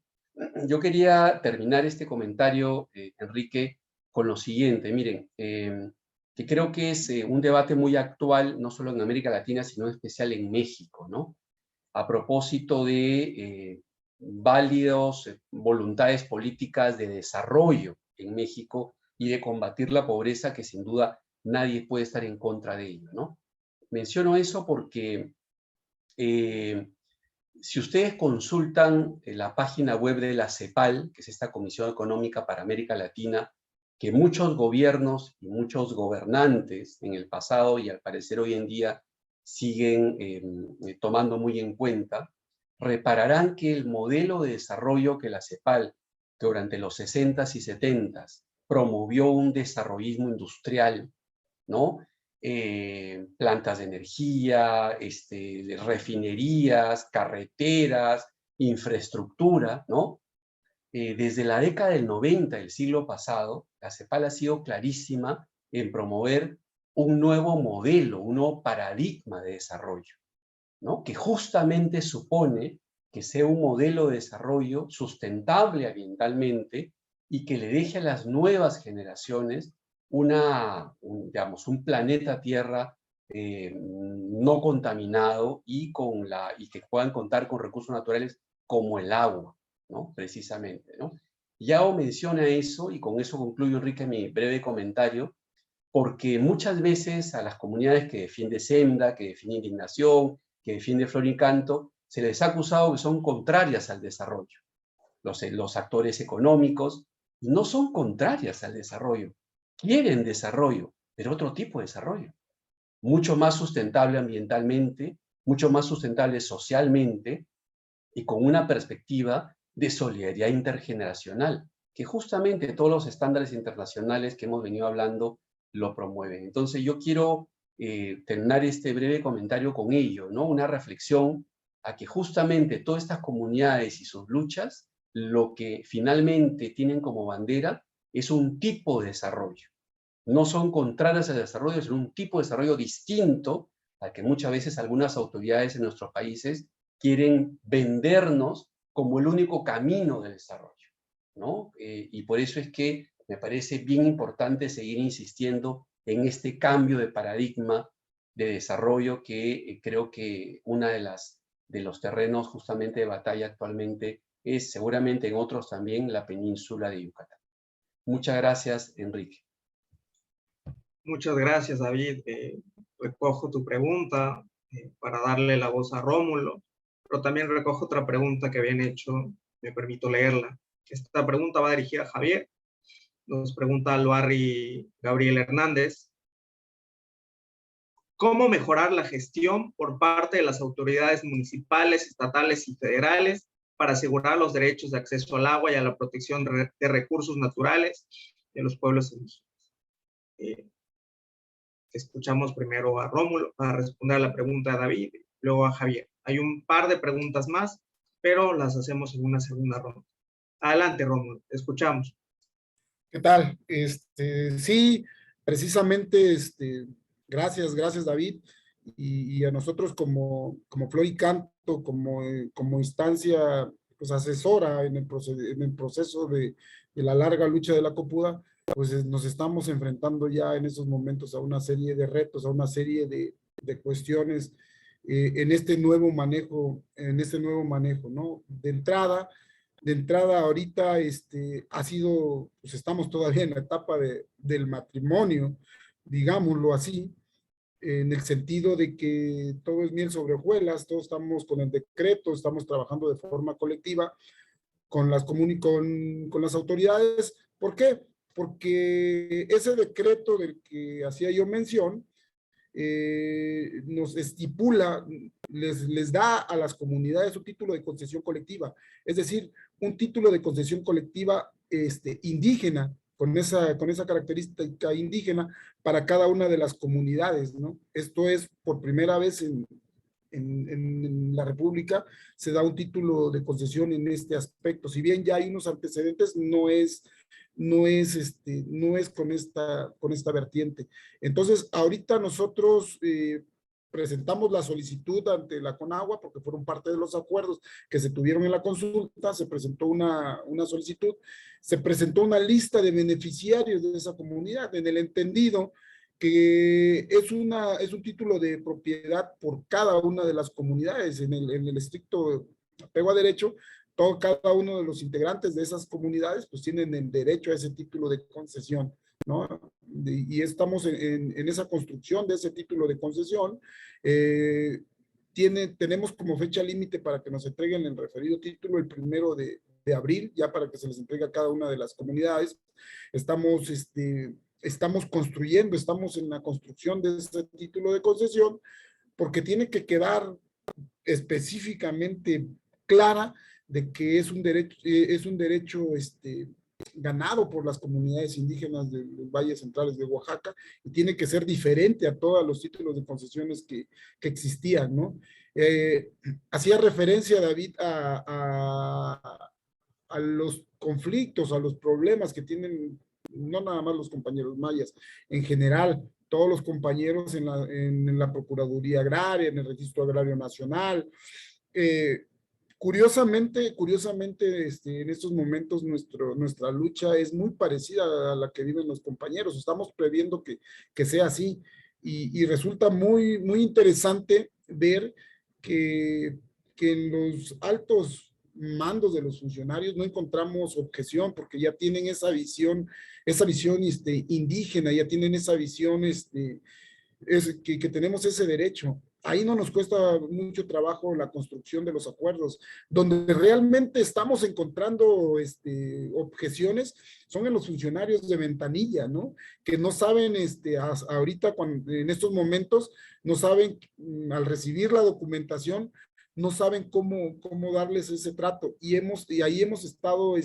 Yo quería terminar este comentario, Enrique, con lo siguiente. Miren, que creo que es un debate muy actual, no solo en América Latina, sino en especial en México, ¿no? A propósito de válidos voluntades políticas de desarrollo en México y de combatir la pobreza, que sin duda nadie puede estar en contra de ello, ¿no? Menciono eso porque si ustedes consultan la página web de la CEPAL, que es esta Comisión Económica para América Latina, que muchos gobiernos y muchos gobernantes en el pasado y al parecer hoy en día siguen tomando muy en cuenta, repararán que el modelo de desarrollo que la CEPAL, que durante los 60s y 70s promovió un desarrollismo industrial, ¿no? Plantas de energía, refinerías, carreteras, infraestructura, ¿no? Desde la década del 90 del siglo pasado, la CEPAL ha sido clarísima en promover un nuevo modelo, un nuevo paradigma de desarrollo, ¿no? Que justamente supone que sea un modelo de desarrollo sustentable ambientalmente y que le deje a las nuevas generaciones digamos, un planeta Tierra no contaminado y que puedan contar con recursos naturales como el agua, ¿no? Precisamente, ¿no? Ya menciona eso, y con eso concluyo, Enrique, mi breve comentario, porque muchas veces a las comunidades que defiende Senda, que defiende Indignación, que defiende Flor y Canto, se les ha acusado que son contrarias al desarrollo. Los actores económicos no son contrarias al desarrollo, quieren desarrollo, pero otro tipo de desarrollo, mucho más sustentable ambientalmente, mucho más sustentable socialmente y con una perspectiva de solidaridad intergeneracional, que justamente todos los estándares internacionales que hemos venido hablando lo promueven. Entonces yo quiero terminar este breve comentario con ello, ¿no? Una reflexión a que justamente todas estas comunidades y sus luchas, lo que finalmente tienen como bandera es un tipo de desarrollo. No son contrarias al desarrollo, sino un tipo de desarrollo distinto al que muchas veces algunas autoridades en nuestros países quieren vendernos como el único camino del desarrollo, ¿no? Y por eso es que me parece bien importante seguir insistiendo en este cambio de paradigma de desarrollo que creo que una de los terrenos justamente de batalla actualmente es seguramente en otros también la península de Yucatán. Muchas gracias, Enrique. Muchas gracias, David. Recojo tu pregunta para darle la voz a Rómulo, pero también recojo otra pregunta que habían hecho, me permito leerla. Esta pregunta va dirigida a Javier. Nos pregunta Albarri Gabriel Hernández. ¿Cómo mejorar la gestión por parte de las autoridades municipales, estatales y federales para asegurar los derechos de acceso al agua y a la protección de recursos naturales de los pueblos indígenas? Escuchamos primero a Rómulo para responder a la pregunta de David, luego a Javier. Hay un par de preguntas más, pero las hacemos en una segunda ronda. Adelante, Rómulo, te escuchamos. ¿Qué tal? Sí, precisamente, gracias David, y a nosotros como Flor y Canto, como instancia pues, asesora en el proceso de la larga lucha de la Copuda, pues nos estamos enfrentando ya en esos momentos a una serie de retos, a una serie de cuestiones en este nuevo manejo, ¿no? De entrada ahorita ha sido, pues estamos todavía en la etapa del matrimonio, digámoslo así, en el sentido de que todo es miel sobre hojuelas, todos estamos con el decreto, estamos trabajando de forma colectiva con las autoridades. ¿Por qué? Porque ese decreto del que hacía yo mención, nos estipula, les da a las comunidades un título de concesión colectiva, es decir, un título de concesión colectiva indígena, con esa característica indígena para cada una de las comunidades, ¿no? Esto es por primera vez en la República se da un título de concesión en este aspecto. Si bien ya hay unos antecedentes, no es con esta vertiente. Entonces, ahorita nosotros presentamos la solicitud ante la CONAGUA, porque fueron parte de los acuerdos que se tuvieron en la consulta, se presentó una solicitud, se presentó una lista de beneficiarios de esa comunidad, en el entendido que es un título de propiedad por cada una de las comunidades, en el estricto apego a derecho, cada uno de los integrantes de esas comunidades pues tienen el derecho a ese título de concesión, ¿no? Y estamos en esa construcción de ese título de concesión. Tenemos como fecha límite para que nos entreguen el referido título el 1 de abril, ya para que se les entregue a cada una de las comunidades. Estamos construyendo, estamos en la construcción de ese título de concesión, porque tiene que quedar específicamente clara de que es un derecho ganado por las comunidades indígenas de los valles centrales de Oaxaca, y tiene que ser diferente a todos los títulos de concesiones que existían, ¿no? Hacía referencia, David, a los conflictos, a los problemas que tienen, no nada más los compañeros mayas, en general, todos los compañeros en la Procuraduría Agraria, en el Registro Agrario Nacional. Curiosamente, en estos momentos nuestra lucha es muy parecida a la que viven los compañeros. Estamos previendo que sea así, y resulta muy, muy interesante ver que en los altos mandos de los funcionarios no encontramos objeción, porque ya tienen esa visión indígena, ya tienen esa visión que tenemos ese derecho. Ahí no nos cuesta mucho trabajo la construcción de los acuerdos. Donde realmente estamos encontrando objeciones son en los funcionarios de ventanilla, ¿no? Que no saben, ahorita en estos momentos, no saben, al recibir la documentación, no saben cómo darles ese trato. Y ahí hemos estado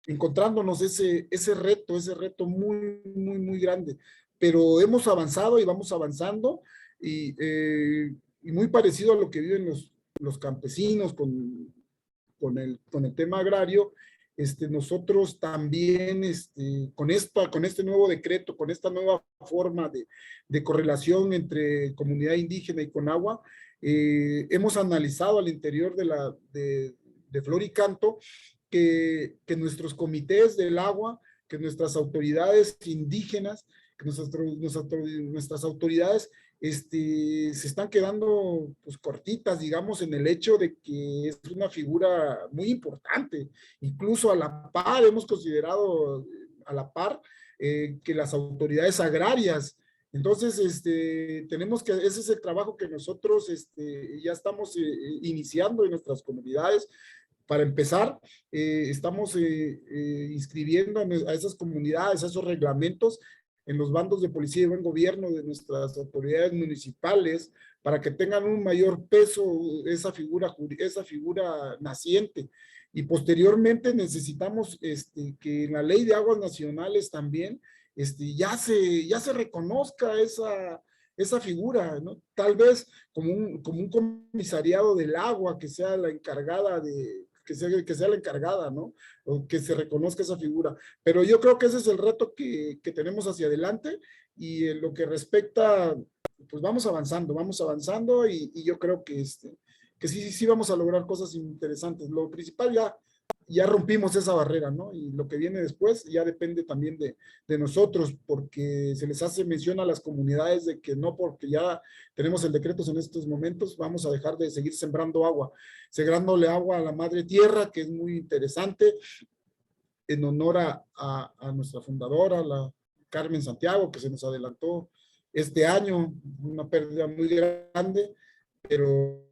encontrándonos ese reto muy, muy, muy grande. Pero hemos avanzado y vamos avanzando, y muy parecido a lo que viven los campesinos con el tema agrario. Nosotros también con este nuevo decreto, con esta nueva forma de correlación entre comunidad indígena y CONAGUA, hemos analizado al interior de Flor y Canto que nuestros comités del agua, que nuestras autoridades indígenas, que nuestras autoridades se están quedando pues cortitas, digamos, en el hecho de que es una figura muy importante. Incluso a la par, hemos considerado a la par que las autoridades agrarias. Entonces, ese es el trabajo que nosotros ya estamos iniciando en nuestras comunidades. Para empezar, estamos inscribiendo a esas comunidades, a esos reglamentos, en los bandos de policía y buen gobierno de nuestras autoridades municipales, para que tengan un mayor peso esa figura naciente. Y posteriormente necesitamos que en la Ley de Aguas Nacionales también ya se reconozca esa figura, ¿no? Tal vez como un comisariado del agua que sea la encargada que sea la encargada, ¿no? O que se reconozca esa figura. Pero yo creo que ese es el reto que tenemos hacia adelante, y en lo que respecta, pues vamos avanzando, y yo creo que sí vamos a lograr cosas interesantes. Lo principal, ya rompimos esa barrera, ¿no? Y lo que viene después ya depende también de nosotros, porque se les hace mención a las comunidades de que no, porque ya tenemos el decreto en estos momentos, vamos a dejar de seguir sembrando agua, sembrándole agua a la madre tierra, que es muy interesante, en honor a nuestra fundadora, la Carmen Santiago, que se nos adelantó este año, una pérdida muy grande, pero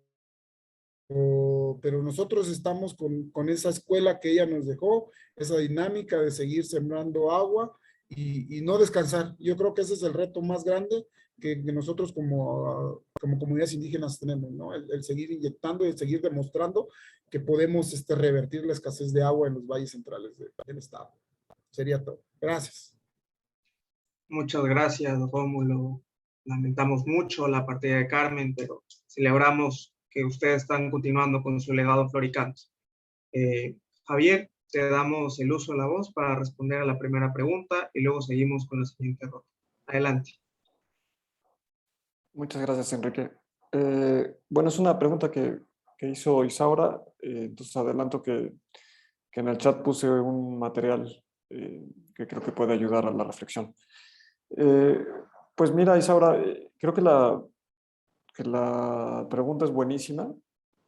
nosotros estamos con esa escuela que ella nos dejó, esa dinámica de seguir sembrando agua y no descansar. Yo creo que ese es el reto más grande, que nosotros como comunidades indígenas tenemos, ¿no? El seguir inyectando y el seguir demostrando que podemos revertir la escasez de agua en los valles centrales del estado. Sería todo. Gracias. Muchas gracias, Rómulo. Lamentamos mucho la partida de Carmen, pero celebramos que ustedes están continuando con su legado floricante. Javier, te damos el uso de la voz para responder a la primera pregunta y luego seguimos con la siguiente ronda. Adelante. Muchas gracias, Enrique. Bueno, es una pregunta que hizo Isaura, entonces adelanto que en el chat puse un material que creo que puede ayudar a la reflexión. Pues mira, Isaura, creo que la pregunta es buenísima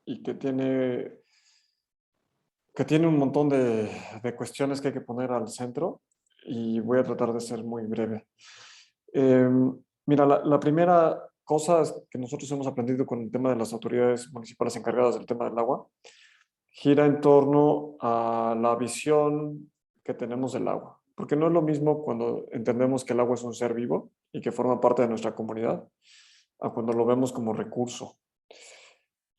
y que tiene un montón de cuestiones que hay que poner al centro y voy a tratar de ser muy breve. Mira, la primera cosa que nosotros hemos aprendido con el tema de las autoridades municipales encargadas del tema del agua gira en torno a la visión que tenemos del agua. Porque no es lo mismo cuando entendemos que el agua es un ser vivo y que forma parte de nuestra comunidad, a cuando lo vemos como recurso.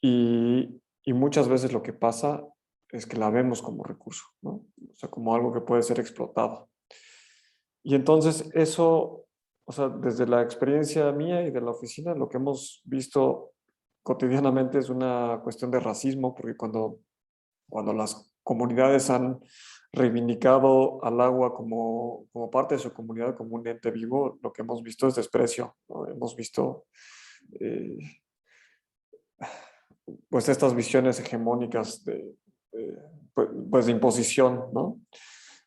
Y muchas veces lo que pasa es que la vemos como recurso, ¿no? O sea, como algo que puede ser explotado. Y entonces eso, o sea, desde la experiencia mía y de la oficina, lo que hemos visto cotidianamente es una cuestión de racismo, porque cuando las comunidades han reivindicado al agua como parte de su comunidad, como un ente vivo, lo que hemos visto es desprecio, ¿no? Hemos visto pues estas visiones hegemónicas pues de imposición, ¿no?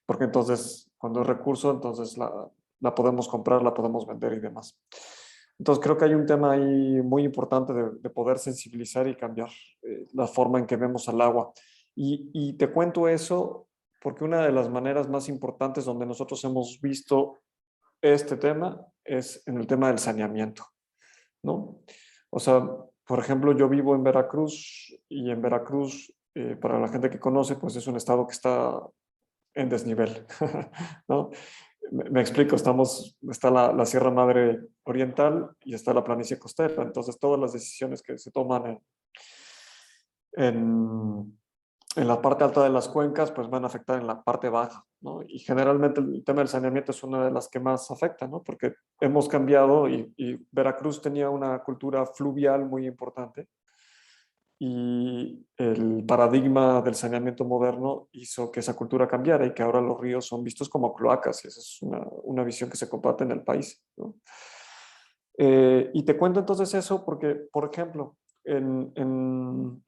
Porque entonces cuando es recurso, entonces la podemos comprar, la podemos vender y demás. Entonces creo que hay un tema ahí muy importante de poder sensibilizar y cambiar la forma en que vemos al agua. Y te cuento eso porque una de las maneras más importantes donde nosotros hemos visto este tema es en el tema del saneamiento, ¿no? O sea, por ejemplo, yo vivo en Veracruz y en Veracruz, para la gente que conoce, pues es un estado que está en desnivel, ¿no? Me explico, está la Sierra Madre Oriental y está la planicie costera, entonces todas las decisiones que se toman en la parte alta de las cuencas, pues van a afectar en la parte baja, ¿no? Y generalmente el tema del saneamiento es una de las que más afecta, ¿no? Porque hemos cambiado y Veracruz tenía una cultura fluvial muy importante y el paradigma del saneamiento moderno hizo que esa cultura cambiara y que ahora los ríos son vistos como cloacas, y esa es una visión que se comparte en el país, ¿no? Y te cuento entonces eso porque, por ejemplo, en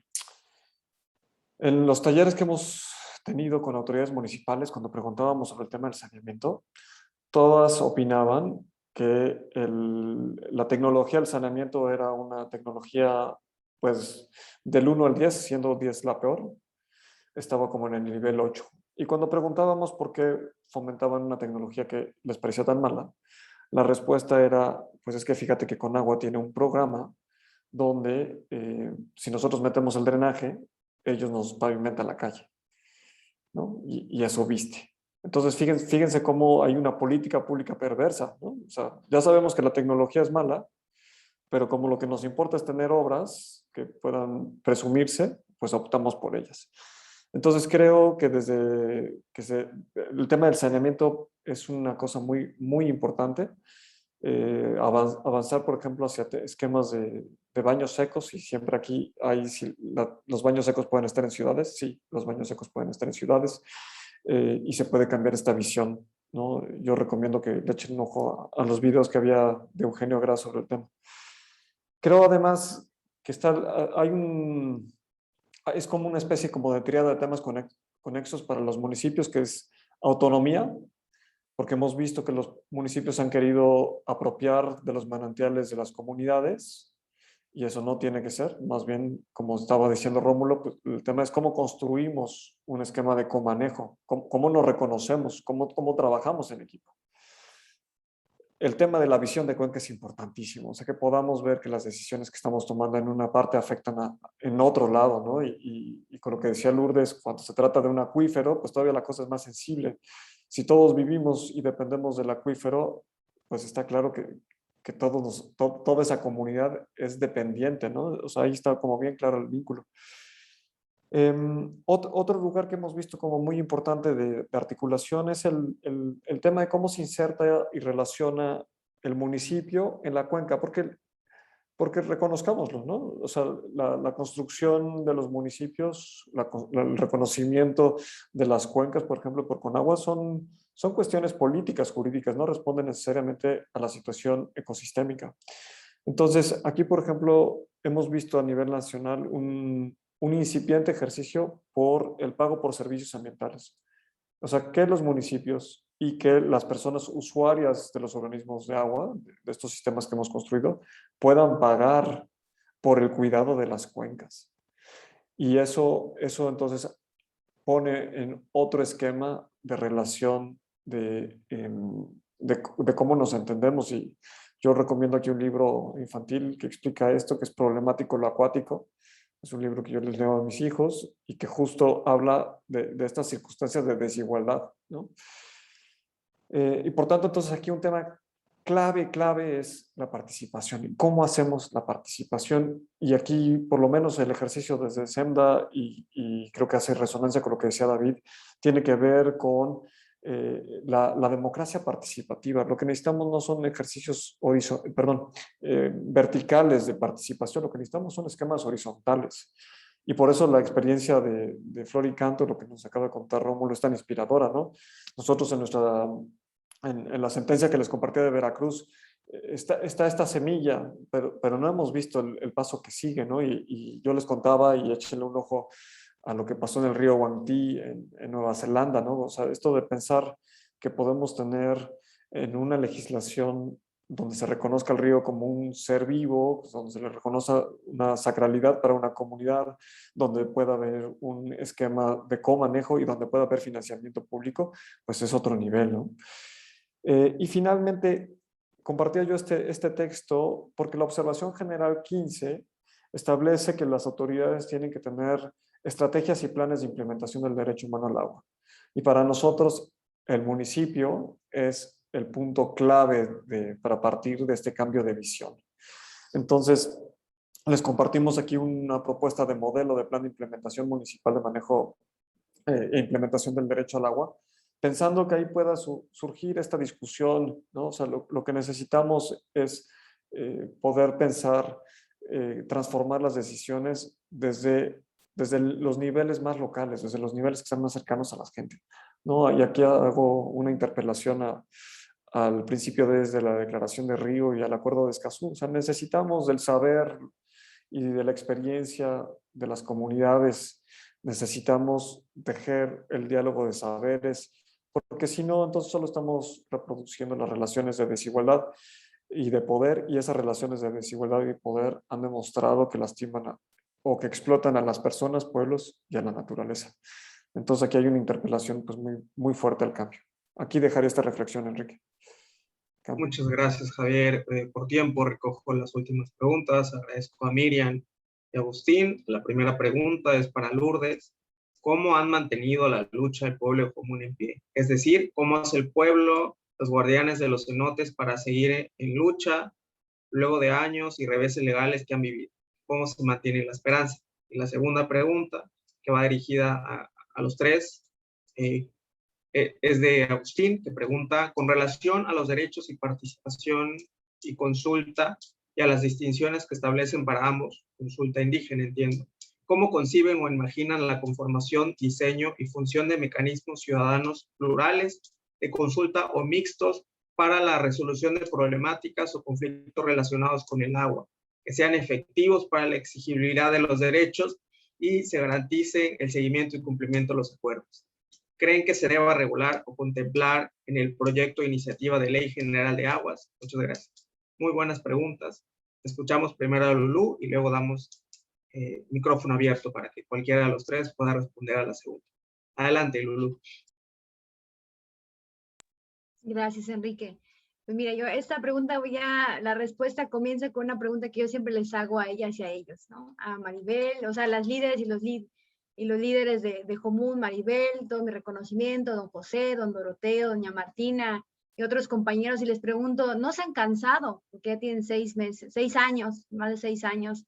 los talleres que hemos tenido con autoridades municipales, cuando preguntábamos sobre el tema del saneamiento, todas opinaban que la tecnología del saneamiento era una tecnología, pues, del 1 al 10, siendo 10 la peor, estaba como en el nivel 8. Y cuando preguntábamos por qué fomentaban una tecnología que les parecía tan mala, la respuesta era, pues es que fíjate que Conagua tiene un programa donde si nosotros metemos el drenaje, ellos nos pavimentan la calle, ¿no? Y eso viste. Entonces, fíjense cómo hay una política pública perversa, ¿no? O sea, ya sabemos que la tecnología es mala, pero como lo que nos importa es tener obras que puedan presumirse, pues optamos por ellas. Entonces, creo que el tema del saneamiento es una cosa muy, muy importante. Avanzar, por ejemplo, hacia esquemas de baños secos, y siempre aquí los baños secos pueden estar en ciudades, sí, los baños secos pueden estar en ciudades, y se puede cambiar esta visión, ¿no? Yo recomiendo que le echen un ojo a los videos que había de Eugenio Gras sobre el tema. Creo además que es como una especie como de triada de temas conexos para los municipios, que es autonomía, porque hemos visto que los municipios han querido apropiar de los manantiales de las comunidades, y eso no tiene que ser. Más bien, como estaba diciendo Rómulo, pues el tema es cómo construimos un esquema de comanejo, cómo nos reconocemos, cómo trabajamos en equipo. El tema de la visión de cuenca es importantísimo, o sea, que podamos ver que las decisiones que estamos tomando en una parte afectan en otro lado, ¿no? Y con lo que decía Lourdes, cuando se trata de un acuífero, pues todavía la cosa es más sensible. Si todos vivimos y dependemos del acuífero, pues está claro que que toda esa comunidad es dependiente, ¿no? O sea, ahí está como bien claro el vínculo. Otro lugar que hemos visto como muy importante de articulación es el tema de cómo se inserta y relaciona el municipio en la cuenca, porque reconozcámoslo, ¿no? O sea, la construcción de los municipios, el reconocimiento de las cuencas, por ejemplo, por Conagua, son cuestiones políticas, jurídicas, no responden necesariamente a la situación ecosistémica. Entonces, aquí, por ejemplo, hemos visto a nivel nacional un incipiente ejercicio por el pago por servicios ambientales. O sea, que los municipios y que las personas usuarias de los organismos de agua, de estos sistemas que hemos construido, puedan pagar por el cuidado de las cuencas. Y eso entonces pone en otro esquema de relación de cómo nos entendemos. Y yo recomiendo aquí un libro infantil que explica esto, que es Problemático lo acuático. Es un libro que yo les leo a mis hijos y que justo habla de estas circunstancias de desigualdad, ¿no? Y por tanto, entonces aquí un tema clave es la participación. ¿Y cómo hacemos la participación? Y aquí, por lo menos, el ejercicio desde SEMDA, y creo que hace resonancia con lo que decía David, tiene que ver con la democracia participativa. Lo que necesitamos no son ejercicios verticales de participación, lo que necesitamos son esquemas horizontales. Y por eso la experiencia de Flor y Canto, lo que nos acaba de contar Rómulo, es tan inspiradora, ¿no? Nosotros en la sentencia que les compartí de Veracruz, está esta semilla, pero no hemos visto el paso que sigue, ¿no? Y yo les contaba, y échenle un ojo a lo que pasó en el río Wangtí, en Nueva Zelanda, ¿no? O sea, esto de pensar que podemos tener en una legislación donde se reconozca el río como un ser vivo, pues donde se le reconozca una sacralidad para una comunidad, donde pueda haber un esquema de comanejo y donde pueda haber financiamiento público, pues es otro nivel, ¿no? Y finalmente, compartía yo este texto porque la observación general 15 establece que las autoridades tienen que tener estrategias y planes de implementación del derecho humano al agua. Y para nosotros, el municipio es el punto clave para partir de este cambio de visión. Entonces, les compartimos aquí una propuesta de modelo de plan de implementación municipal de manejo e implementación del derecho al agua, pensando que ahí pueda surgir esta discusión, ¿no? O sea, lo que necesitamos es poder pensar, transformar las decisiones desde los niveles más locales, desde los niveles que están más cercanos a la gente, ¿no? Y aquí hago una interpelación al principio desde la Declaración de Río y al Acuerdo de Escazú. O sea, necesitamos del saber y de la experiencia de las comunidades, necesitamos tejer el diálogo de saberes, porque si no, entonces solo estamos reproduciendo las relaciones de desigualdad y de poder, y esas relaciones de desigualdad y de poder han demostrado que lastiman o que explotan a las personas, pueblos y a la naturaleza. Entonces aquí hay una interpelación pues muy, muy fuerte al cambio. Aquí dejaré esta reflexión, Enrique. Muchas gracias, Javier. Por tiempo recojo las últimas preguntas. Agradezco a Miriam y Agustín. La primera pregunta es para Lourdes. ¿Cómo han mantenido la lucha del pueblo común en pie? Es decir, ¿cómo hace el pueblo, los guardianes de los cenotes para seguir en lucha luego de años y reveses legales que han vivido? ¿Cómo se mantiene la esperanza? Y la segunda pregunta, que va dirigida a los tres, es de Agustín, que pregunta, con relación a los derechos y participación y consulta y a las distinciones que establecen para ambos, consulta indígena, entiendo, ¿cómo conciben o imaginan la conformación, diseño y función de mecanismos ciudadanos plurales, de consulta o mixtos para la resolución de problemáticas o conflictos relacionados con el agua, que sean efectivos para la exigibilidad de los derechos y se garantice el seguimiento y cumplimiento de los acuerdos? ¿Creen que se deba regular o contemplar en el proyecto de iniciativa de ley general de aguas? Muchas gracias. Muy buenas preguntas. Escuchamos primero a Lulú y luego damos micrófono abierto para que cualquiera de los tres pueda responder a la segunda. Adelante, Lulú. Gracias, Enrique. Pues mira, yo esta pregunta la respuesta comienza con una pregunta que yo siempre les hago a ellas y a ellos, ¿no? A Maribel, o sea, las líderes y los líderes de Jomún, Maribel, todo mi reconocimiento, don José, don Doroteo, doña Martina, y otros compañeros y les pregunto, ¿no se han cansado? Porque ya tienen 6 meses, 6 años, más de 6 años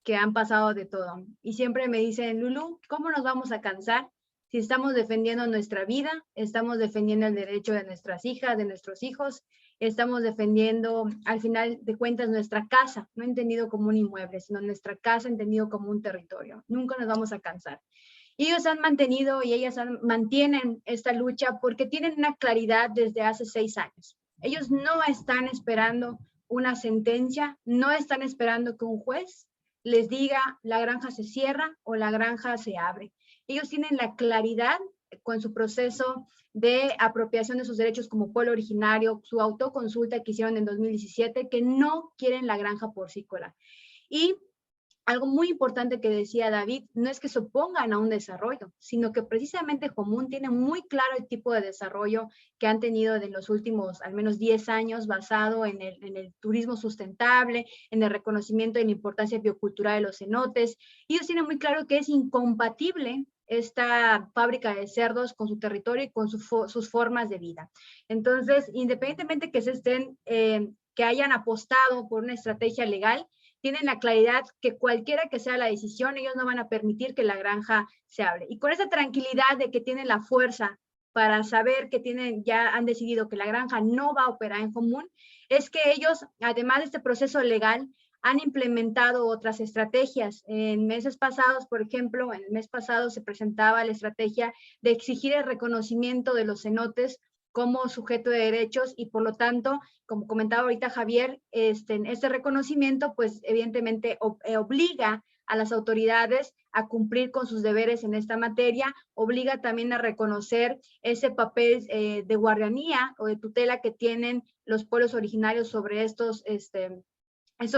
que han pasado de todo. Y siempre me dicen, Lulú, ¿cómo nos vamos a cansar si estamos defendiendo nuestra vida, estamos defendiendo el derecho de nuestras hijas, de nuestros hijos, estamos defendiendo, al final de cuentas, nuestra casa, no entendido como un inmueble, sino nuestra casa entendido como un territorio? Nunca nos vamos a cansar. Y ellos han mantenido y ellas mantienen esta lucha porque tienen una claridad desde hace 6 años. Ellos no están esperando una sentencia, no están esperando que un juez les diga la granja se cierra o la granja se abre. Ellos tienen la claridad con su proceso de apropiación de sus derechos como pueblo originario, su autoconsulta que hicieron en 2017, que no quieren la granja porcícola. Y algo muy importante que decía David, no es que se opongan a un desarrollo, sino que precisamente Jomún tiene muy claro el tipo de desarrollo que han tenido en los últimos al menos 10 años basado en el turismo sustentable, en el reconocimiento de la importancia biocultural de los cenotes. Y ellos tienen muy claro que es incompatible esta fábrica de cerdos con su territorio y con sus formas de vida. Entonces, independientemente que que hayan apostado por una estrategia legal, tienen la claridad que cualquiera que sea la decisión, ellos no van a permitir que la granja se abra. Y con esa tranquilidad de que tienen la fuerza para saber que ya han decidido que la granja no va a operar en Jomún, es que ellos, además de este proceso legal, han implementado otras estrategias. En meses pasados, por ejemplo, en el mes pasado se presentaba la estrategia de exigir el reconocimiento de los cenotes como sujeto de derechos y por lo tanto, como comentaba ahorita Javier, este reconocimiento pues evidentemente obliga a las autoridades a cumplir con sus deberes en esta materia, obliga también a reconocer ese papel de guardianía o de tutela que tienen los pueblos originarios sobre esos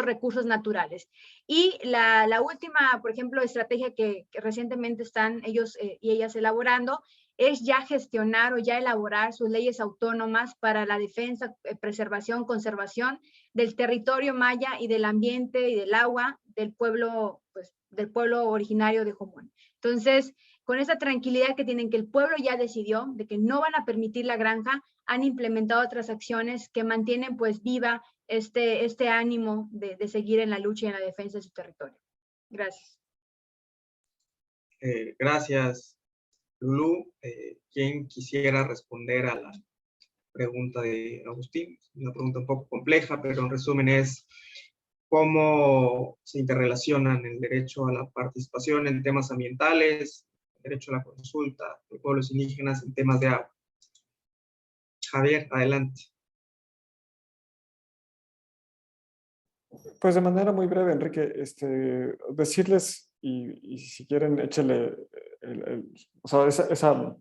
recursos naturales. Y la última, por ejemplo, estrategia que recientemente están ellos y ellas elaborando es ya gestionar o ya elaborar sus leyes autónomas para la defensa, preservación, conservación del territorio maya y del ambiente y del agua del pueblo originario de Jomún. Entonces, con esa tranquilidad que tienen, que el pueblo ya decidió de que no van a permitir la granja, han implementado otras acciones que mantienen pues viva este ánimo de seguir en la lucha y en la defensa de su territorio. Gracias. Gracias, Lulú. ¿Quién quisiera responder a la pregunta de Agustín? Una pregunta un poco compleja, pero en resumen es cómo se interrelacionan el derecho a la participación en temas ambientales, el derecho a la consulta de pueblos indígenas en temas de agua. Javier, adelante. Pues de manera muy breve, Enrique, decirles, y si quieren, échele, o sea,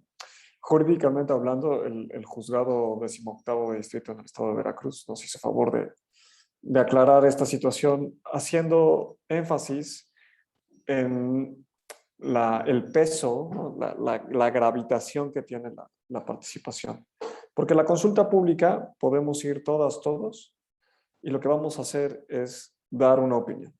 jurídicamente hablando, el juzgado 18º de distrito en el estado de Veracruz nos hizo favor de aclarar esta situación, haciendo énfasis en el peso, ¿no? la gravitación que tiene la participación. Porque la consulta pública podemos ir todas, todos, y lo que vamos a hacer es dar una opinión.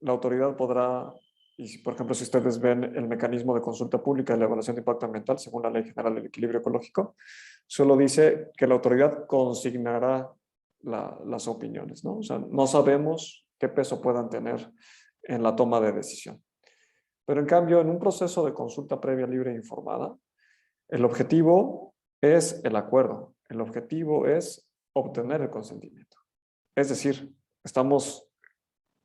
La autoridad podrá, y por ejemplo, si ustedes ven el mecanismo de consulta pública de la evaluación de impacto ambiental, según la Ley General del Equilibrio Ecológico, solo dice que la autoridad consignará las opiniones, ¿no? O sea, no sabemos qué peso puedan tener en la toma de decisión. Pero en cambio, en un proceso de consulta previa, libre e informada, el objetivo es el acuerdo, el objetivo es obtener el consentimiento. Es decir, estamos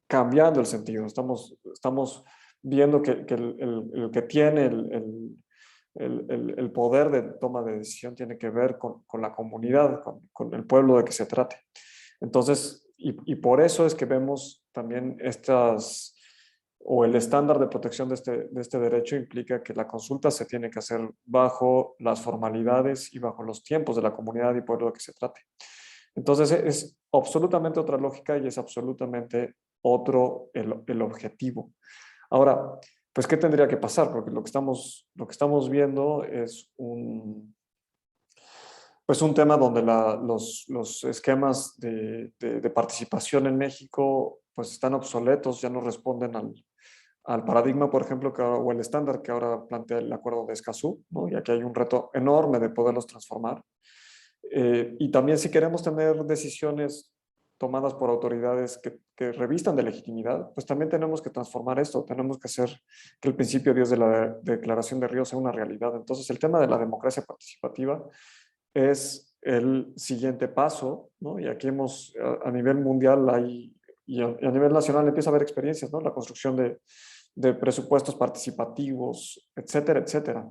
cambiando el sentido, estamos viendo que el que tiene el poder de toma de decisión tiene que ver con la comunidad, con el pueblo de que se trate. Entonces, y por eso es que vemos también el estándar de protección de este derecho implica que la consulta se tiene que hacer bajo las formalidades y bajo los tiempos de la comunidad y pueblo de que se trate. Entonces es absolutamente otra lógica y es absolutamente otro el objetivo. Ahora, pues, ¿qué tendría que pasar? Porque lo que estamos viendo es un tema donde los esquemas de participación en México pues están obsoletos, ya no responden al paradigma, por ejemplo, o el estándar que ahora plantea el Acuerdo de Escazú, ¿no? Y aquí hay un reto enorme de poderlos transformar. Y también si queremos tener decisiones tomadas por autoridades que revistan de legitimidad, pues también tenemos que transformar esto, tenemos que hacer que el principio 10 de la Declaración de Río sea una realidad. Entonces el tema de la democracia participativa es el siguiente paso, ¿no? Y aquí hemos, a nivel mundial y a nivel nacional empieza a haber experiencias, ¿no? La construcción de presupuestos participativos, etcétera, etcétera.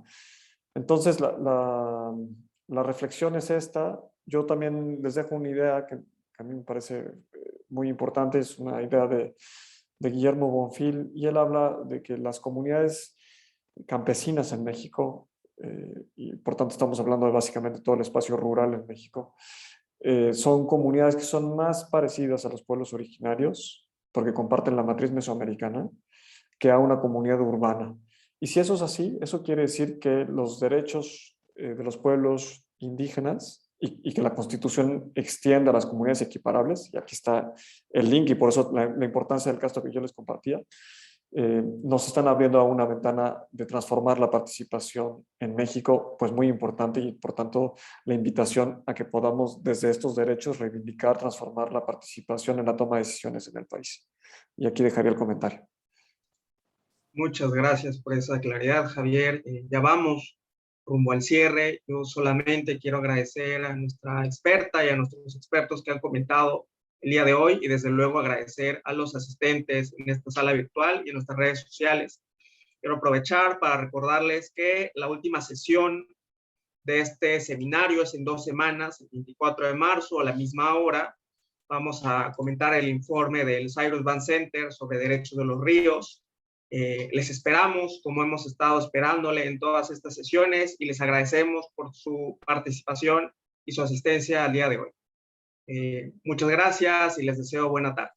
Entonces la reflexión es esta. Yo también les dejo una idea que a mí me parece muy importante, es una idea de Guillermo Bonfil, y él habla de que las comunidades campesinas en México, y por tanto estamos hablando de básicamente todo el espacio rural en México, son comunidades que son más parecidas a los pueblos originarios, porque comparten la matriz mesoamericana, que a una comunidad urbana. Y si eso es así, eso quiere decir que los derechos de los pueblos indígenas y que la Constitución extienda a las comunidades equiparables, y aquí está el link, y por eso la importancia del caso que yo les compartía, nos están abriendo a una ventana de transformar la participación en México, pues muy importante, y por tanto la invitación a que podamos desde estos derechos reivindicar, transformar la participación en la toma de decisiones en el país. Y aquí dejaría el comentario. Muchas gracias por esa claridad, Javier. Ya vamos rumbo al cierre. Yo solamente quiero agradecer a nuestra experta y a nuestros expertos que han comentado el día de hoy, y desde luego agradecer a los asistentes en esta sala virtual y en nuestras redes sociales. Quiero aprovechar para recordarles que la última sesión de este seminario es en 2 semanas, el 24 de marzo a la misma hora. Vamos a comentar el informe del Cyrus Vance Center sobre derechos de los ríos. Les esperamos, como hemos estado esperándole en todas estas sesiones, y les agradecemos por su participación y su asistencia al día de hoy. Muchas gracias y les deseo buena tarde.